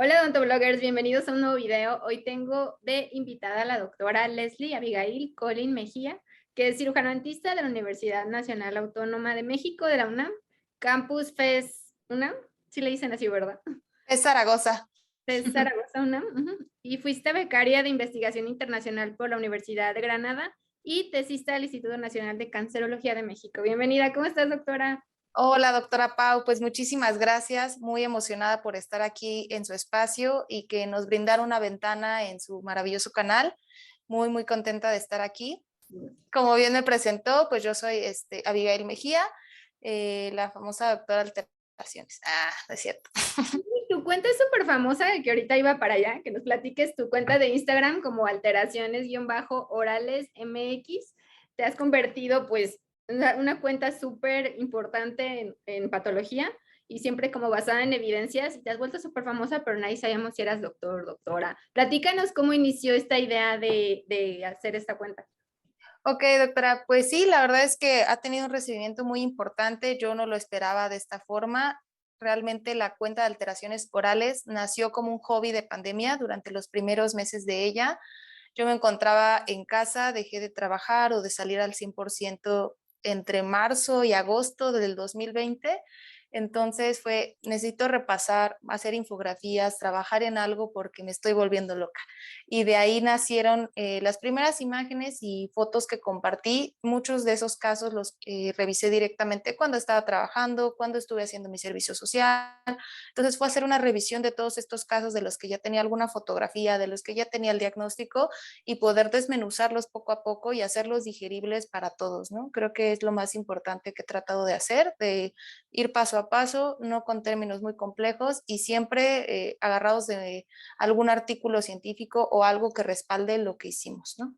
Hola odontobloggers, bienvenidos a un nuevo video. Hoy tengo de invitada a la doctora Leslie Abigail Colin Mejía, que es cirujano dentista de la Universidad Nacional Autónoma de México, de la UNAM, Campus FES UNAM, sí le dicen así, ¿verdad? Es Zaragoza. FES Zaragoza UNAM. Y fuiste becaria de investigación internacional por la Universidad de Granada y tesista del Instituto Nacional de Cancerología de México. Bienvenida, ¿cómo estás, doctora? Hola, doctora Pau. Pues muchísimas gracias. Muy emocionada por estar aquí en su espacio y que nos brindara una ventana en su maravilloso canal. Muy contenta de estar aquí. Como bien me presentó, pues yo soy Abigail Mejía, la famosa doctora Alteraciones. No es cierto. Tu cuenta es súper famosa, que ahorita iba para allá, que nos platiques tu cuenta de Instagram como alteraciones-orales MX. Te has convertido pues en una cuenta súper importante en patología y siempre como basada en evidencias y te has vuelto súper famosa, pero nadie sabíamos si eras doctor, doctora. Platícanos cómo inició esta idea de hacer esta cuenta. Ok, doctora, pues sí, la verdad es que ha tenido un recibimiento muy importante. Yo no lo esperaba de esta forma. Realmente la cuenta de alteraciones orales nació como un hobby de pandemia durante los primeros meses de ella. Yo me encontraba en casa, dejé de trabajar o de salir al 100% entre marzo y agosto del 2020. Entonces necesito repasar, hacer infografías, trabajar en algo porque me estoy volviendo loca. Y de ahí nacieron las primeras imágenes y fotos que compartí. Muchos de esos casos los revisé directamente cuando estaba trabajando, cuando estuve haciendo mi servicio social. Entonces fue hacer una revisión de todos estos casos de los que ya tenía alguna fotografía, de los que ya tenía el diagnóstico y poder desmenuzarlos poco a poco y hacerlos digeribles para todos, ¿no? Creo que es lo más importante que he tratado de hacer, de ir paso a paso, no con términos muy complejos y siempre agarrados de algún artículo científico o algo que respalde lo que hicimos, ¿no?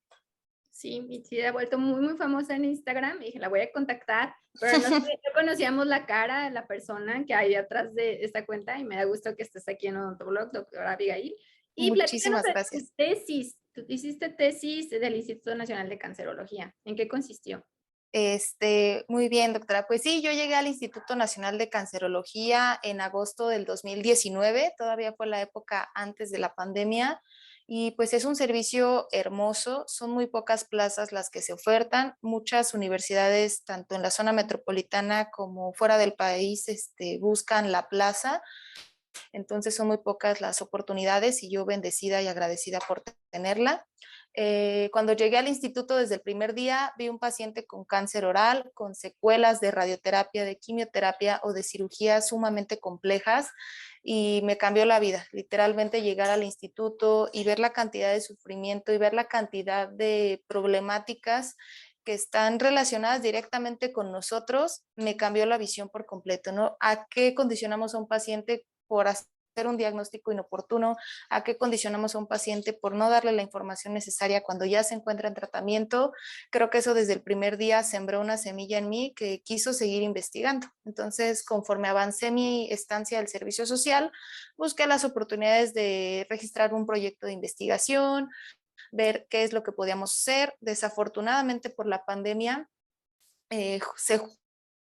Sí, y sí, ha vuelto muy famosa en Instagram y dije, la voy a contactar, pero no, no conocíamos la cara de la persona que hay atrás de esta cuenta y me da gusto que estés aquí en Odontoblog, doctora Abigail. Y platícanos Muchísimas de tu gracias. tesis. Tú hiciste tesis del Instituto Nacional de Cancerología. ¿En qué consistió? Muy bien, doctora. Pues sí, yo llegué al Instituto Nacional de Cancerología en agosto del 2019, todavía fue la época antes de la pandemia, y pues es un servicio hermoso, son muy pocas plazas las que se ofertan, muchas universidades, tanto en la zona metropolitana como fuera del país, buscan la plaza. Entonces son muy pocas las oportunidades y yo bendecida y agradecida por tenerla. Cuando llegué al instituto desde el primer día vi un paciente con cáncer oral, con secuelas de radioterapia, de quimioterapia o de cirugías sumamente complejas y me cambió la vida. Literalmente llegar al instituto y ver la cantidad de sufrimiento y ver la cantidad de problemáticas que están relacionadas directamente con nosotros, me cambió la visión por completo, ¿no? ¿A qué condicionamos a un paciente por hacer un diagnóstico inoportuno? ¿A qué condicionamos a un paciente por no darle la información necesaria cuando ya se encuentra en tratamiento? Creo que eso desde el primer día sembró una semilla en mí que quiso seguir investigando. Entonces, conforme avancé mi estancia del servicio social, busqué las oportunidades de registrar un proyecto de investigación, ver qué es lo que podíamos hacer. Desafortunadamente por la pandemia se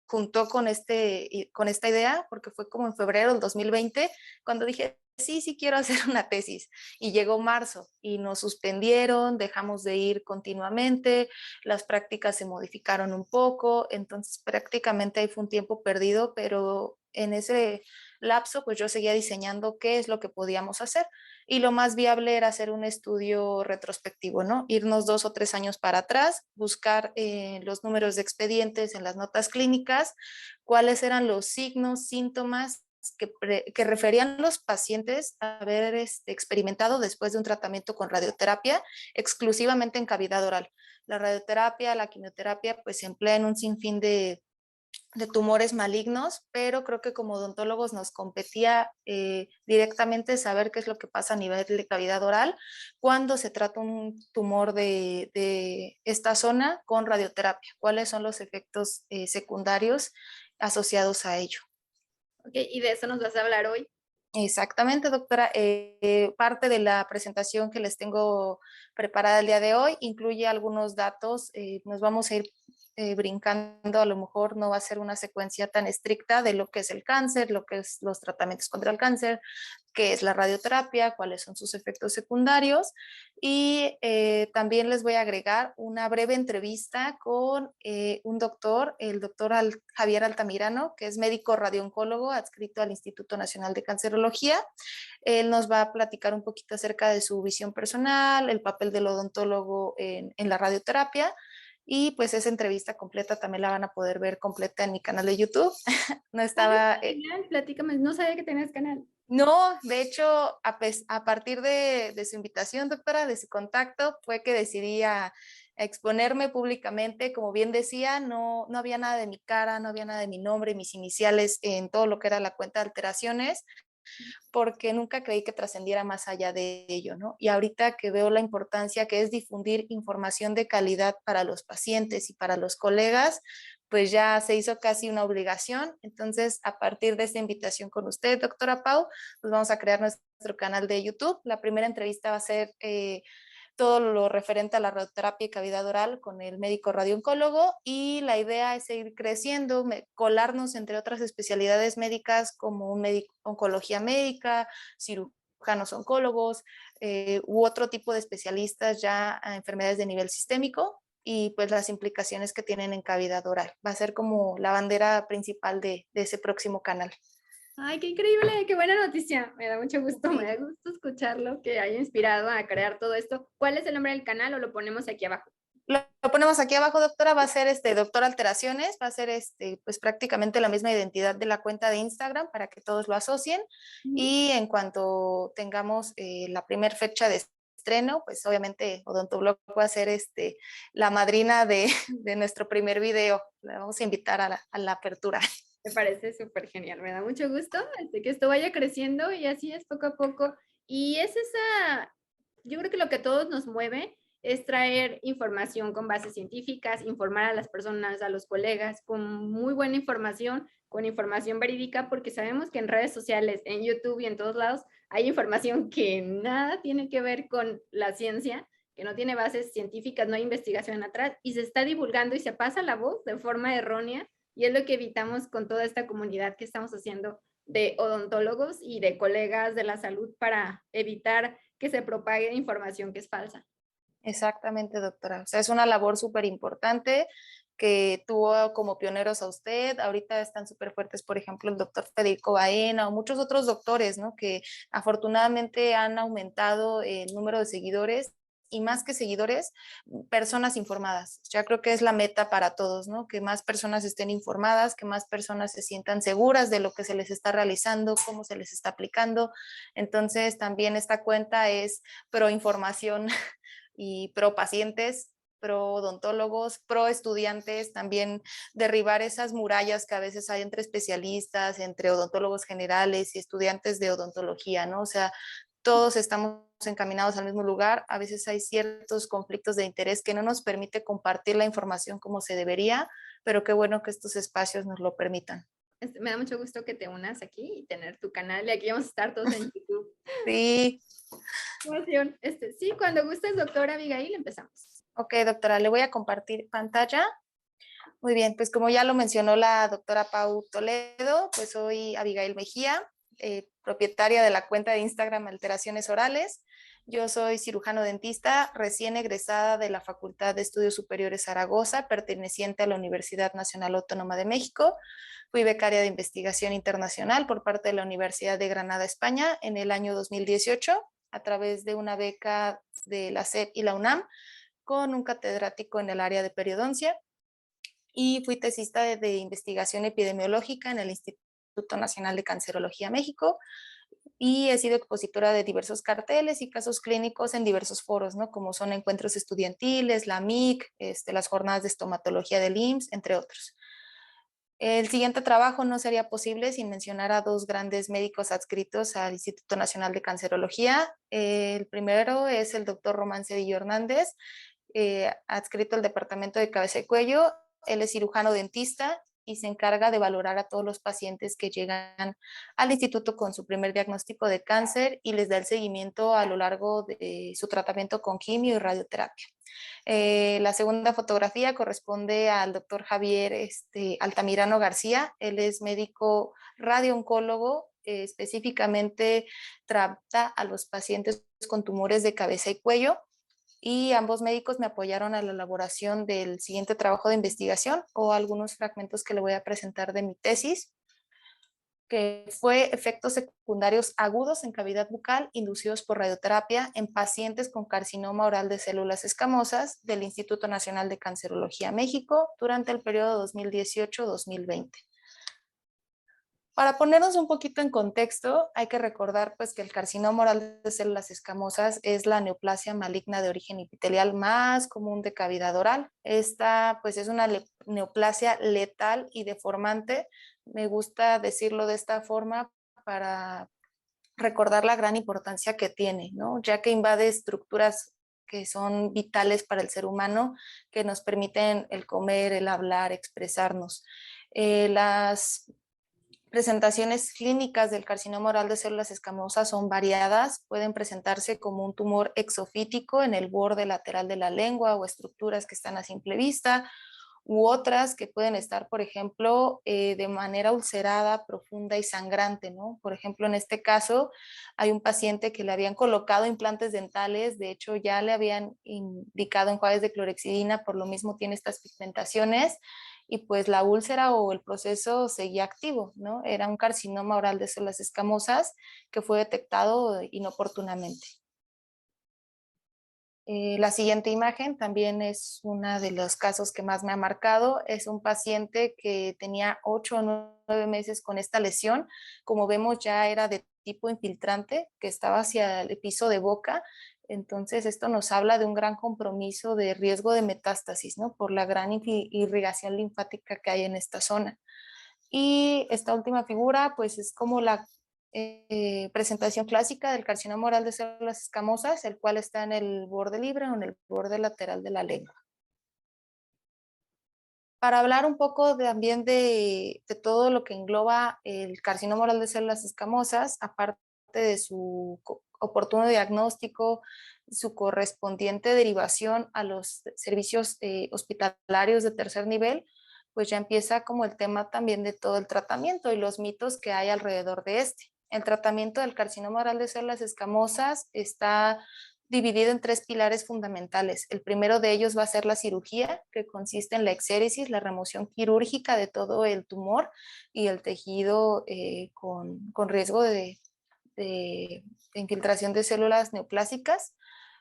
juntó con esta idea, porque fue como en febrero del 2020, cuando dije, sí quiero hacer una tesis. Y llegó marzo y nos suspendieron, dejamos de ir continuamente, las prácticas se modificaron un poco, entonces prácticamente ahí fue un tiempo perdido, pero en ese lapso pues yo seguía diseñando qué es lo que podíamos hacer y lo más viable era hacer un estudio retrospectivo, ¿no? Irnos 2 o 3 años para atrás, buscar los números de expedientes en las notas clínicas, cuáles eran los signos, síntomas que referían los pacientes a haber experimentado después de un tratamiento con radioterapia exclusivamente en cavidad oral. La radioterapia, la quimioterapia, pues se emplea en un sinfín de tumores malignos, pero creo que como odontólogos nos competía directamente saber qué es lo que pasa a nivel de cavidad oral cuando se trata un tumor de esta zona con radioterapia, cuáles son los efectos secundarios asociados a ello. Ok, y de eso nos vas a hablar hoy. Exactamente, doctora. Parte de la presentación que les tengo preparada el día de hoy incluye algunos datos. Nos vamos a ir brincando, a lo mejor no va a ser una secuencia tan estricta de lo que es el cáncer, lo que es los tratamientos contra el cáncer, qué es la radioterapia, cuáles son sus efectos secundarios y también les voy a agregar una breve entrevista con un doctor, el doctor Javier Altamirano, que es médico radiooncólogo adscrito al Instituto Nacional de Cancerología. Él nos va a platicar un poquito acerca de su visión personal, el papel del odontólogo en la radioterapia. Y pues esa entrevista completa también la van a poder ver completa en mi canal de YouTube. No Ay, estaba, genial, platícame, no sabía que tenías canal. no, de hecho, a partir de su invitación, doctora, de su contacto, fue que decidí a exponerme públicamente. Como bien decía, no había nada de mi cara, no había nada de mi nombre, mis iniciales en todo lo que era la cuenta de alteraciones, porque nunca creí que trascendiera más allá de ello, ¿no? Y ahorita que veo la importancia que es difundir información de calidad para los pacientes y para los colegas, pues ya se hizo casi una obligación. Entonces, a partir de esta invitación con usted, doctora Pau, pues vamos a crear nuestro canal de YouTube. La primera entrevista va a ser todo lo referente a la radioterapia y cavidad oral con el médico radiooncólogo, y la idea es seguir creciendo, colarnos entre otras especialidades médicas como oncología médica, cirujanos oncólogos u otro tipo de especialistas ya a enfermedades de nivel sistémico, y pues las implicaciones que tienen en cavidad oral. Va a ser como la bandera principal de ese próximo canal. Ay, qué increíble, qué buena noticia. Me da mucho gusto, me Sí. da gusto escucharlo, que haya inspirado a crear todo esto. ¿Cuál es el nombre del canal o lo ponemos aquí abajo? Lo ponemos aquí abajo, doctora. Va a ser doctor Alteraciones, va a ser pues prácticamente la misma identidad de la cuenta de Instagram para que todos lo asocien. Y en cuanto tengamos la primera fecha de estreno, pues obviamente Odontoblog va a ser la madrina de nuestro primer video. La vamos a invitar a la apertura. Me parece súper genial, me da mucho gusto que esto vaya creciendo y así es poco a poco. Y es yo creo que lo que a todos nos mueve es traer información con bases científicas, informar a las personas, a los colegas, con muy buena información, con información verídica, porque sabemos que en redes sociales, en YouTube y en todos lados hay información que nada tiene que ver con la ciencia, que no tiene bases científicas, no hay investigación atrás y se está divulgando y se pasa la voz de forma errónea, y es lo que evitamos con toda esta comunidad que estamos haciendo de odontólogos y de colegas de la salud para evitar que se propague información que es falsa. Exactamente, doctora. O sea, es una labor súper importante que tuvo como pioneros a usted. Ahorita están súper fuertes, por ejemplo, el doctor Federico Baena o muchos otros doctores, ¿no? Que afortunadamente han aumentado el número de seguidores, y más que seguidores, personas informadas. Ya creo que es la meta para todos, ¿no? Que más personas estén informadas, que más personas se sientan seguras de lo que se les está realizando, cómo se les está aplicando. Entonces, también esta cuenta es pro información y pro pacientes, pro odontólogos, pro estudiantes, también derribar esas murallas que a veces hay entre especialistas, entre odontólogos generales y estudiantes de odontología, ¿no? O sea, todos estamos encaminados al mismo lugar. A veces hay ciertos conflictos de interés que no nos permite compartir la información como se debería, pero qué bueno que estos espacios nos lo permitan. Me da mucho gusto que te unas aquí y tener tu canal, y aquí vamos a estar todos en YouTube. Sí. Emoción. Sí, cuando gustes, doctora Abigail, empezamos. Ok, doctora, le voy a compartir pantalla. Muy bien, pues como ya lo mencionó la doctora Pau Toledo, pues soy Abigail Mejía, propietaria de la cuenta de Instagram Alteraciones Orales. Yo soy cirujano dentista, recién egresada de la Facultad de Estudios Superiores Zaragoza, perteneciente a la Universidad Nacional Autónoma de México. Fui becaria de investigación internacional por parte de la Universidad de Granada, España, en el año 2018, a través de una beca de la SEP y la UNAM, con un catedrático en el área de periodoncia, y fui tesista de investigación epidemiológica en el Instituto Nacional de Cancerología México, y he sido expositora de diversos carteles y casos clínicos en diversos foros, ¿no? Como son encuentros estudiantiles, la MIC, las jornadas de estomatología del IMSS, entre otros. El siguiente trabajo no sería posible sin mencionar a dos grandes médicos adscritos al Instituto Nacional de Cancerología. El primero es el doctor Román Cedillo Hernández, adscrito al Departamento de Cabeza y Cuello. Él es cirujano dentista y se encarga de valorar a todos los pacientes que llegan al instituto con su primer diagnóstico de cáncer y les da el seguimiento a lo largo de su tratamiento con quimio y radioterapia. La segunda fotografía corresponde al doctor Javier Altamirano García. Él es médico radiooncólogo específicamente trata a los pacientes con tumores de cabeza y cuello, y ambos médicos me apoyaron a la elaboración del siguiente trabajo de investigación o algunos fragmentos que le voy a presentar de mi tesis, que fue efectos secundarios agudos en cavidad bucal inducidos por radioterapia en pacientes con carcinoma oral de células escamosas del Instituto Nacional de Cancerología México durante el periodo 2018-2020. Para ponernos un poquito en contexto, hay que recordar pues, que el carcinoma oral de células escamosas es la neoplasia maligna de origen epitelial más común de cavidad oral. Esta pues, es una neoplasia letal y deformante. Me gusta decirlo de esta forma para recordar la gran importancia que tiene, ¿no? Ya que invade estructuras que son vitales para el ser humano, que nos permiten el comer, el hablar, expresarnos. Las presentaciones clínicas del carcinoma oral de células escamosas son variadas. Pueden presentarse como un tumor exofítico en el borde lateral de la lengua o estructuras que están a simple vista, u otras que pueden estar, por ejemplo, de manera ulcerada, profunda y sangrante, ¿no? Por ejemplo, en este caso hay un paciente que le habían colocado implantes dentales, de hecho ya le habían indicado enjuagues de clorexidina, por lo mismo tiene estas pigmentaciones, y pues la úlcera o el proceso seguía activo, ¿no? Era un carcinoma oral de células escamosas que fue detectado inoportunamente. La siguiente imagen también es uno de los casos que más me ha marcado. Es un paciente que tenía 8 o 9 meses con esta lesión. Como vemos, ya era de tipo infiltrante, que estaba hacia el piso de boca. Entonces, esto nos habla de un gran compromiso de riesgo de metástasis, ¿no? Por la gran irrigación linfática que hay en esta zona. Y esta última figura, pues es como la presentación clásica del carcinoma oral de células escamosas, el cual está en el borde libre o en el borde lateral de la lengua. Para hablar un poco también de todo lo que engloba el carcinoma oral de células escamosas, aparte de su oportuno diagnóstico, su correspondiente derivación a los servicios hospitalarios de tercer nivel, pues ya empieza como el tema también de todo el tratamiento y los mitos que hay alrededor de este. El tratamiento del carcinoma oral de células escamosas está dividido en 3 pilares fundamentales. El primero de ellos va a ser la cirugía, que consiste en la exéresis, la remoción quirúrgica de todo el tumor y el tejido con riesgo de infiltración de células neoplásicas.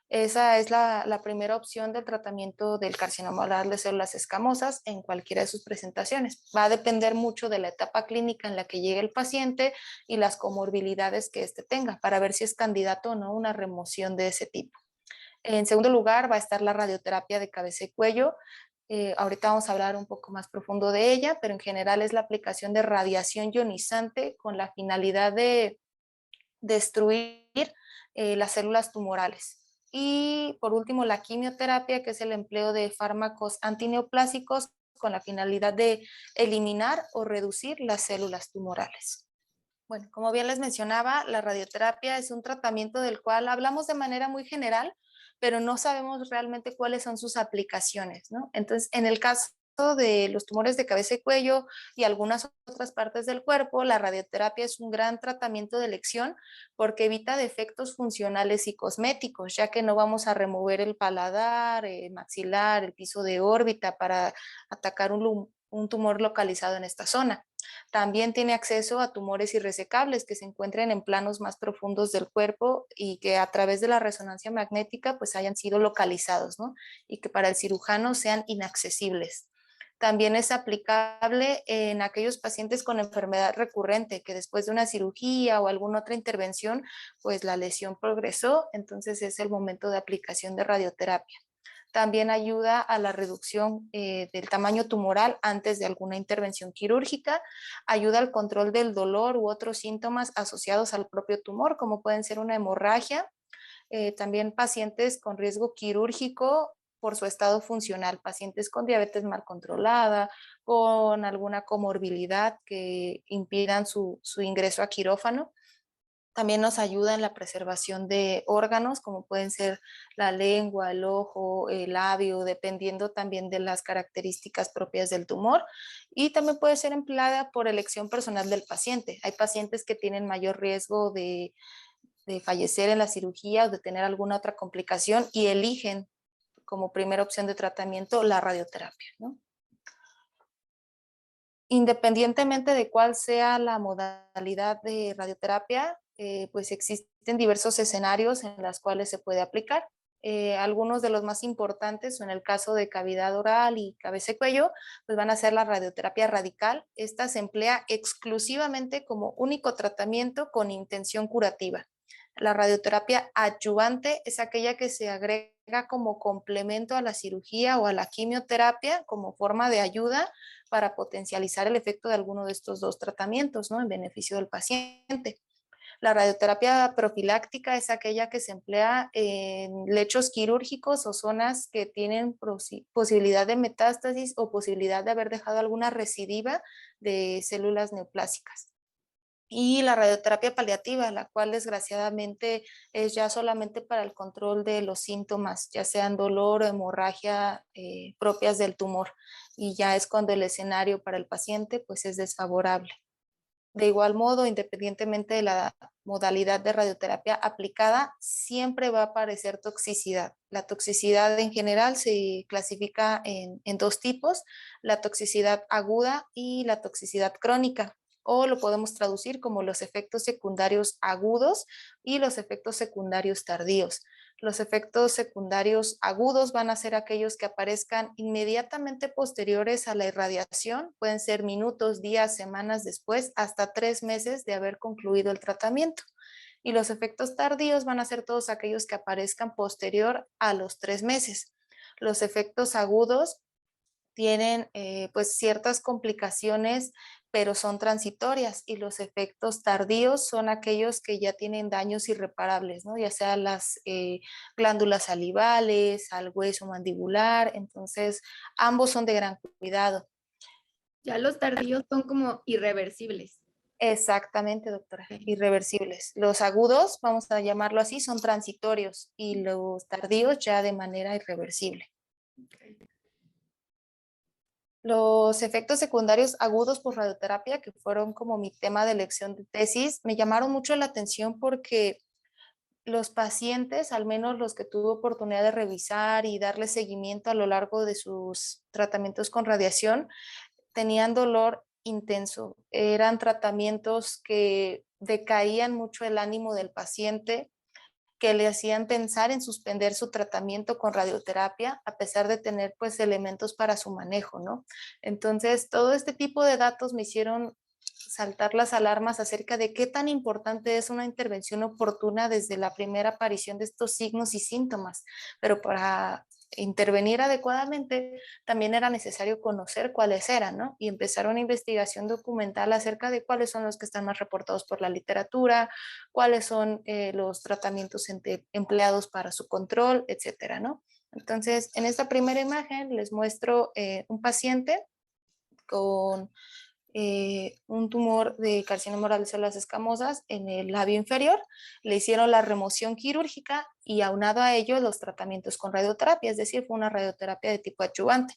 Esa es la primera opción del tratamiento del carcinoma oral de células escamosas en cualquiera de sus presentaciones. Va a depender mucho de la etapa clínica en la que llegue el paciente y las comorbilidades que éste tenga para ver si es candidato o no a una remoción de ese tipo. En segundo lugar va a estar la radioterapia de cabeza y cuello. Ahorita vamos a hablar un poco más profundo de ella, pero en general es la aplicación de radiación ionizante con la finalidad de destruir las células tumorales. Y por último, la quimioterapia, que es el empleo de fármacos antineoplásicos con la finalidad de eliminar o reducir las células tumorales. Bueno, como bien les mencionaba, la radioterapia es un tratamiento del cual hablamos de manera muy general, pero no sabemos realmente cuáles son sus aplicaciones, ¿no? Entonces, en el caso de los tumores de cabeza y cuello y algunas otras partes del cuerpo, la radioterapia es un gran tratamiento de elección porque evita defectos funcionales y cosméticos, ya que no vamos a remover el paladar, el maxilar, el piso de órbita para atacar un tumor localizado en esta zona. También tiene acceso a tumores irresecables que se encuentran en planos más profundos del cuerpo y que a través de la resonancia magnética pues hayan sido localizados, ¿no? Y que para el cirujano sean inaccesibles. También es aplicable en aquellos pacientes con enfermedad recurrente que después de una cirugía o alguna otra intervención, pues la lesión progresó, entonces es el momento de aplicación de radioterapia. También ayuda a la reducción del tamaño tumoral antes de alguna intervención quirúrgica, ayuda al control del dolor u otros síntomas asociados al propio tumor, como pueden ser una hemorragia, también pacientes con riesgo quirúrgico por su estado funcional, pacientes con diabetes mal controlada, con alguna comorbilidad que impidan su ingreso a quirófano. También nos ayuda en la preservación de órganos, como pueden ser la lengua, el ojo, el labio, dependiendo también de las características propias del tumor. Y también puede ser empleada por elección personal del paciente. Hay pacientes que tienen mayor riesgo de fallecer en la cirugía o de tener alguna otra complicación y eligen como primera opción de tratamiento la radioterapia, ¿no? Independientemente de cuál sea la modalidad de radioterapia, pues existen diversos escenarios en los cuales se puede aplicar. Algunos de los más importantes, en el caso de cavidad oral y cabeza y cuello, pues van a ser la radioterapia radical. Esta se emplea exclusivamente como único tratamiento con intención curativa. La radioterapia adyuvante es aquella que se agrega como complemento a la cirugía o a la quimioterapia como forma de ayuda para potencializar el efecto de alguno de estos dos tratamientos, ¿no? En beneficio del paciente. La radioterapia profiláctica es aquella que se emplea en lechos quirúrgicos o zonas que tienen posibilidad de metástasis o posibilidad de haber dejado alguna recidiva de células neoplásicas. Y la radioterapia paliativa, la cual desgraciadamente es ya solamente para el control de los síntomas, ya sean dolor o hemorragia propias del tumor, y ya es cuando el escenario para el paciente pues es desfavorable. De igual modo, independientemente de la modalidad de radioterapia aplicada, siempre va a aparecer toxicidad. La toxicidad en general se clasifica en dos tipos, la toxicidad aguda y la toxicidad crónica, o lo podemos traducir como los efectos secundarios agudos y los efectos secundarios tardíos. Los efectos secundarios agudos van a ser aquellos que aparezcan inmediatamente posteriores a la irradiación, pueden ser minutos, días, semanas después, hasta 3 meses de haber concluido el tratamiento. Y los efectos tardíos van a ser todos aquellos que aparezcan posterior a los 3 meses. Los efectos agudos tienen pues ciertas complicaciones, pero son transitorias, y los efectos tardíos son aquellos que ya tienen daños irreparables, ¿no? Ya sea las glándulas salivales, al hueso mandibular, entonces ambos son de gran cuidado. Ya los tardíos son como irreversibles. Exactamente, doctora, Ok. irreversibles. Los agudos, vamos a llamarlo así, son transitorios, y los tardíos ya de manera irreversible. Los efectos secundarios agudos por radioterapia, que fueron como mi tema de elección de tesis, me llamaron mucho la atención porque los pacientes, al menos los que tuve oportunidad de revisar y darle seguimiento a lo largo de sus tratamientos con radiación, tenían dolor intenso. Eran tratamientos que decaían mucho el ánimo del paciente, que le hacían pensar en suspender su tratamiento con radioterapia, a pesar de tener pues elementos para su manejo, ¿no? Entonces, todo este tipo de datos me hicieron saltar las alarmas acerca de qué tan importante es una intervención oportuna desde la primera aparición de estos signos y síntomas, pero para intervenir adecuadamente también era necesario conocer cuáles eran, ¿no? Y empezar una investigación documental acerca de cuáles son los que están más reportados por la literatura, cuáles son los tratamientos empleados para su control, etcétera, ¿no? Entonces, en esta primera imagen les muestro un paciente con un tumor de carcinoma oral de células escamosas en el labio inferior. Le hicieron la remoción quirúrgica y aunado a ello los tratamientos con radioterapia, es decir, fue una radioterapia de tipo adyuvante.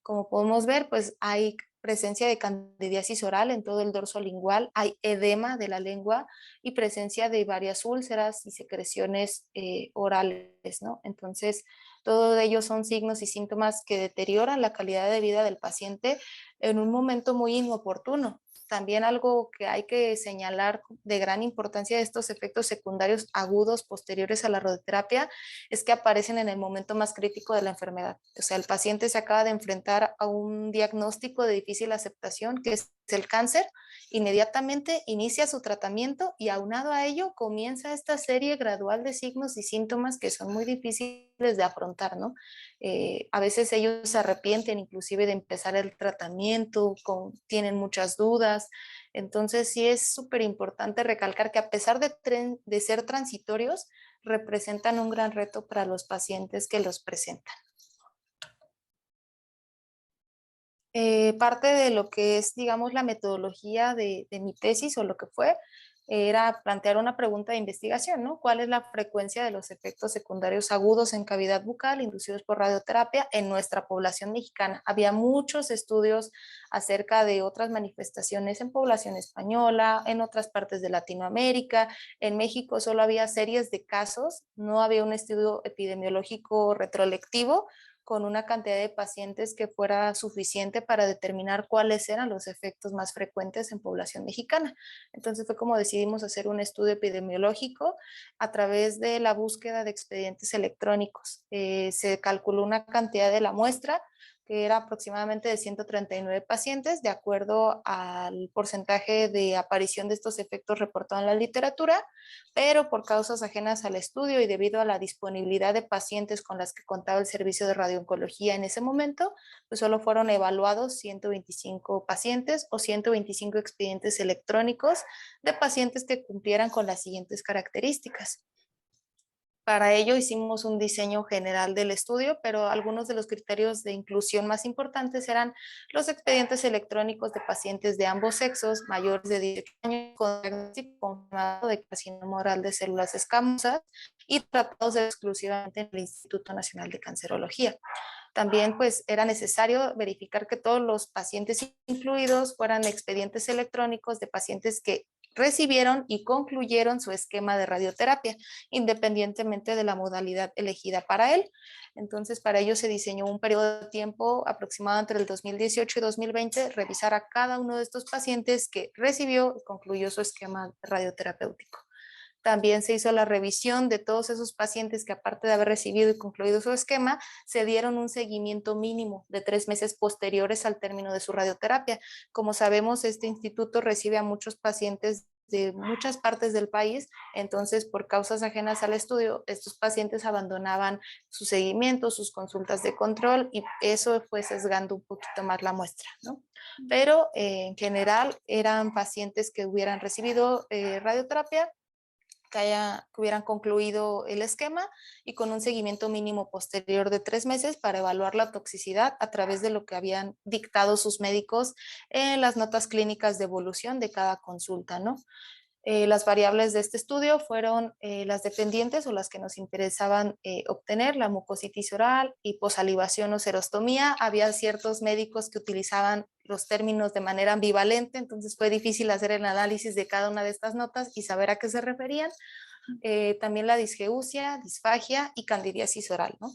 Como podemos ver, pues hay presencia de candidiasis oral en todo el dorso lingual, hay edema de la lengua y presencia de varias úlceras y secreciones orales, ¿no? Entonces, todo ello son signos y síntomas que deterioran la calidad de vida del paciente en un momento muy inoportuno. También algo que hay que señalar de gran importancia de estos efectos secundarios agudos posteriores a la radioterapia es que aparecen en el momento más crítico de la enfermedad. O sea, el paciente se acaba de enfrentar a un diagnóstico de difícil aceptación, que es el cáncer, inmediatamente inicia su tratamiento y aunado a ello comienza esta serie gradual de signos y síntomas que son muy difíciles de afrontar, ¿no? A veces ellos se arrepienten inclusive de empezar el tratamiento, tienen muchas dudas. Entonces sí es súper importante recalcar que a pesar de ser transitorios, representan un gran reto para los pacientes que los presentan. Parte de lo que es, digamos, la metodología de mi tesis o lo que fue, era plantear una pregunta de investigación, ¿no? ¿Cuál es la frecuencia de los efectos secundarios agudos en cavidad bucal inducidos por radioterapia en nuestra población mexicana? Había muchos estudios acerca de otras manifestaciones en población española, en otras partes de Latinoamérica. En México solo había series de casos, no había un estudio epidemiológico retrolectivo con una cantidad de pacientes que fuera suficiente para determinar cuáles eran los efectos más frecuentes en población mexicana. Entonces fue como decidimos hacer un estudio epidemiológico a través de la búsqueda de expedientes electrónicos. Se calculó una cantidad de la muestra que era aproximadamente de 139 pacientes, de acuerdo al porcentaje de aparición de estos efectos reportado en la literatura, pero por causas ajenas al estudio y debido a la disponibilidad de pacientes con las que contaba el servicio de radiooncología en ese momento, pues solo fueron evaluados 125 pacientes o 125 expedientes electrónicos de pacientes que cumplieran con las siguientes características. Para ello hicimos un diseño general del estudio, pero algunos de los criterios de inclusión más importantes eran los expedientes electrónicos de pacientes de ambos sexos mayores de 18 años con diagnóstico confirmado de carcinoma oral de células escamosas y tratados exclusivamente en el Instituto Nacional de Cancerología. También pues era necesario verificar que todos los pacientes incluidos fueran expedientes electrónicos de pacientes que recibieron y concluyeron su esquema de radioterapia, independientemente de la modalidad elegida para él. Entonces, para ello se diseñó un periodo de tiempo aproximado entre el 2018 y 2020, revisar a cada uno de estos pacientes que recibió y concluyó su esquema radioterapéutico. También se hizo la revisión de todos esos pacientes que, aparte de haber recibido y concluido su esquema, se dieron un seguimiento mínimo de 3 meses posteriores al término de su radioterapia. Como sabemos, este instituto recibe a muchos pacientes de muchas partes del país, entonces por causas ajenas al estudio, estos pacientes abandonaban su seguimiento, sus consultas de control y eso fue sesgando un poquito más la muestra, ¿no? Pero en general eran pacientes que hubieran recibido radioterapia, que hubieran concluido el esquema y con un seguimiento mínimo posterior de 3 meses para evaluar la toxicidad a través de lo que habían dictado sus médicos en las notas clínicas de evolución de cada consulta, ¿no? Las variables de este estudio fueron las dependientes o las que nos interesaban obtener, la mucositis oral, hiposalivación o serostomía. Había ciertos médicos que utilizaban los términos de manera ambivalente, entonces fue difícil hacer el análisis de cada una de estas notas y saber a qué se referían. También la disgeusia, disfagia y candidiasis oral, ¿no?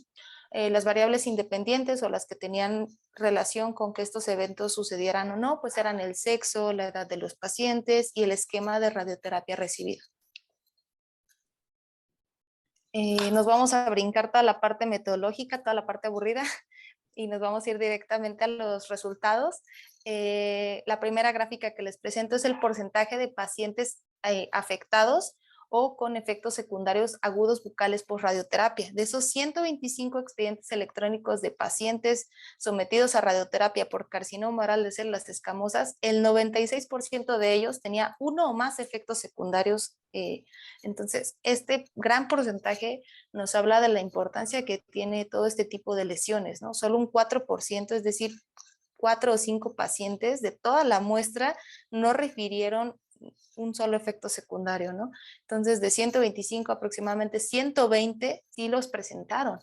Las variables independientes o las que tenían relación con que estos eventos sucedieran o no, pues eran el sexo, la edad de los pacientes y el esquema de radioterapia recibido. Nos vamos a brincar toda la parte metodológica, toda la parte aburrida y nos vamos a ir directamente a los resultados. La primera gráfica que les presento es el porcentaje de pacientes afectados o con efectos secundarios agudos bucales por radioterapia. De esos 125 expedientes electrónicos de pacientes sometidos a radioterapia por carcinoma oral de células escamosas, el 96% de ellos tenía uno o más efectos secundarios. Entonces, este gran porcentaje nos habla de la importancia que tiene todo este tipo de lesiones, ¿no? Solo un 4%, es decir, 4 o 5 pacientes de toda la muestra no refirieron un solo efecto secundario, ¿no? Entonces, de 125 aproximadamente 120 sí los presentaron.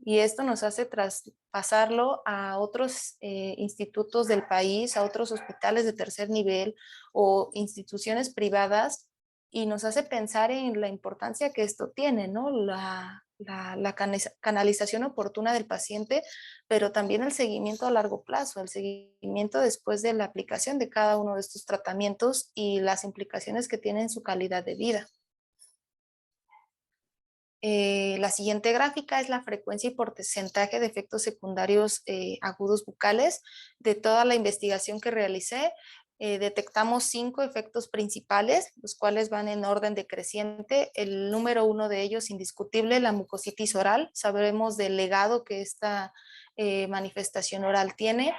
Y esto nos hace traspasarlo a otros institutos del país, a otros hospitales de tercer nivel o instituciones privadas y nos hace pensar en la importancia que esto tiene, ¿no? La canalización oportuna del paciente, pero también el seguimiento a largo plazo, el seguimiento después de la aplicación de cada uno de estos tratamientos y las implicaciones que tiene en su calidad de vida. La siguiente gráfica es la frecuencia y porcentaje de efectos secundarios agudos bucales. De toda la investigación que realicé, detectamos 5 efectos principales, los cuales van en orden decreciente. El número 1 de ellos, indiscutible, la mucositis oral. Sabemos del legado que esta manifestación oral tiene.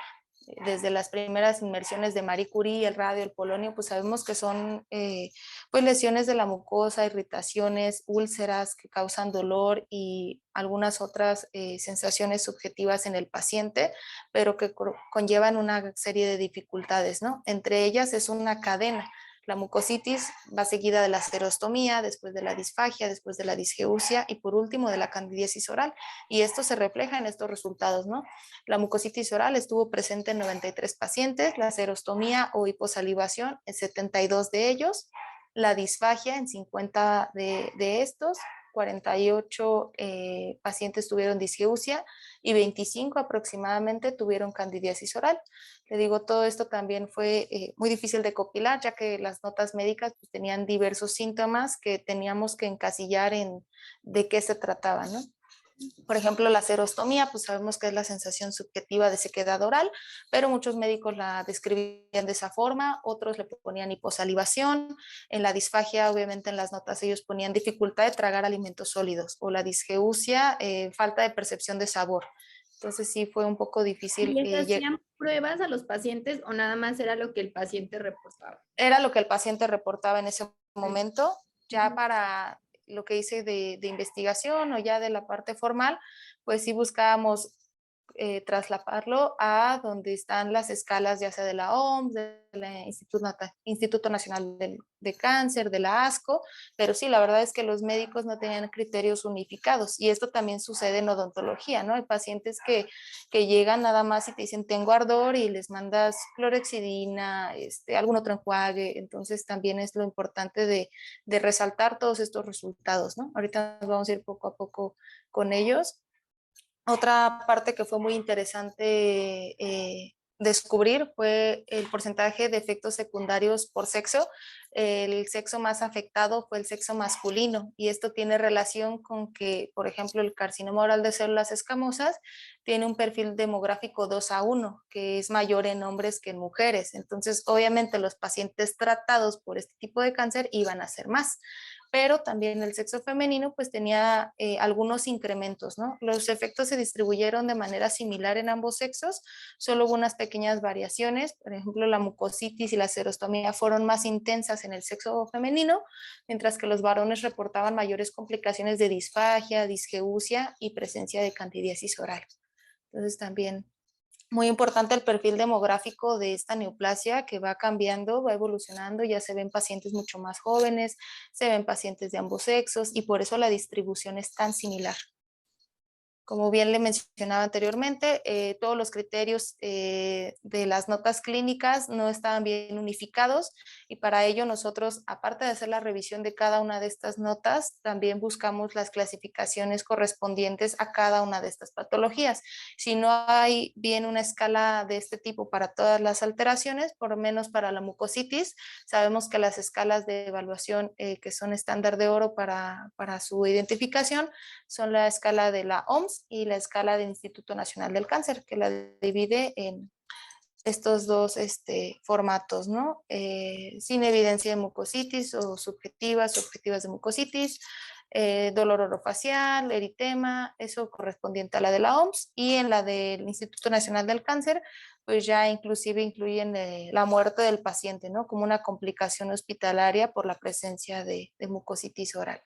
Desde las primeras inmersiones de Marie Curie, el radio, el polonio, pues sabemos que son pues lesiones de la mucosa, irritaciones, úlceras que causan dolor y algunas otras sensaciones subjetivas en el paciente, pero que conllevan una serie de dificultades, ¿no? Entre ellas es una cadena. La mucositis va seguida de la serostomía, después de la disfagia, después de la disgeusia y por último de la candidiasis oral. Y esto se refleja en estos resultados, ¿no? La mucositis oral estuvo presente en 93 pacientes, la serostomía o hiposalivación en 72 de ellos, la disfagia en 50 de estos, 48 pacientes tuvieron disgeusia y 25 aproximadamente tuvieron candidiasis oral. Le digo, todo esto también fue muy difícil de compilar, ya que las notas médicas pues, tenían diversos síntomas que teníamos que encasillar en de qué se trataba, ¿no? Por ejemplo, la serostomía, pues sabemos que es la sensación subjetiva de sequedad oral, pero muchos médicos la describían de esa forma, otros le ponían hiposalivación. En la disfagia, obviamente en las notas ellos ponían dificultad de tragar alimentos sólidos, o la disgeusia, falta de percepción de sabor. Entonces sí fue un poco difícil. ¿Y les hacían pruebas a los pacientes o nada más era lo que el paciente reportaba? Era lo que el paciente reportaba en ese momento. Ya para lo que hice de investigación o ya de la parte formal, pues sí buscábamos trasladarlo a donde están las escalas, ya sea de la OMS, del Instituto Nacional de Cáncer, de la ASCO, pero sí, la verdad es que los médicos no tenían criterios unificados y esto también sucede en odontología, ¿no? Hay pacientes que llegan nada más y te dicen tengo ardor y les mandas clorexidina, algún otro enjuague, entonces también es lo importante de resaltar todos estos resultados, ¿no? Ahorita nos vamos a ir poco a poco con ellos. Otra parte que fue muy interesante descubrir fue el porcentaje de efectos secundarios por sexo. El sexo más afectado fue el sexo masculino y esto tiene relación con que, por ejemplo, el carcinoma oral de células escamosas tiene un perfil demográfico 2:1, que es mayor en hombres que en mujeres. Entonces, obviamente, los pacientes tratados por este tipo de cáncer iban a ser más, pero también el sexo femenino pues tenía algunos incrementos, ¿no? Los efectos se distribuyeron de manera similar en ambos sexos, solo hubo unas pequeñas variaciones, por ejemplo la mucositis y la serostomía fueron más intensas en el sexo femenino, mientras que los varones reportaban mayores complicaciones de disfagia, disgeusia y presencia de candidiasis oral. Entonces también muy importante el perfil demográfico de esta neoplasia que va cambiando, va evolucionando, ya se ven pacientes mucho más jóvenes, se ven pacientes de ambos sexos y por eso la distribución es tan similar. Como bien le mencionaba anteriormente, todos los criterios de las notas clínicas no estaban bien unificados y para ello nosotros, aparte de hacer la revisión de cada una de estas notas, también buscamos las clasificaciones correspondientes a cada una de estas patologías. Si no hay bien una escala de este tipo para todas las alteraciones, por lo menos para la mucositis, sabemos que las escalas de evaluación que son estándar de oro para su identificación son la escala de la OMS y la escala del Instituto Nacional del Cáncer, que la divide en estos dos formatos, ¿no? Sin evidencia de mucositis o subjetivas de mucositis, dolor orofacial, eritema, eso correspondiente a la de la OMS, y en la del Instituto Nacional del Cáncer, pues ya inclusive incluyen la muerte del paciente, ¿no? Como una complicación hospitalaria por la presencia de mucositis oral.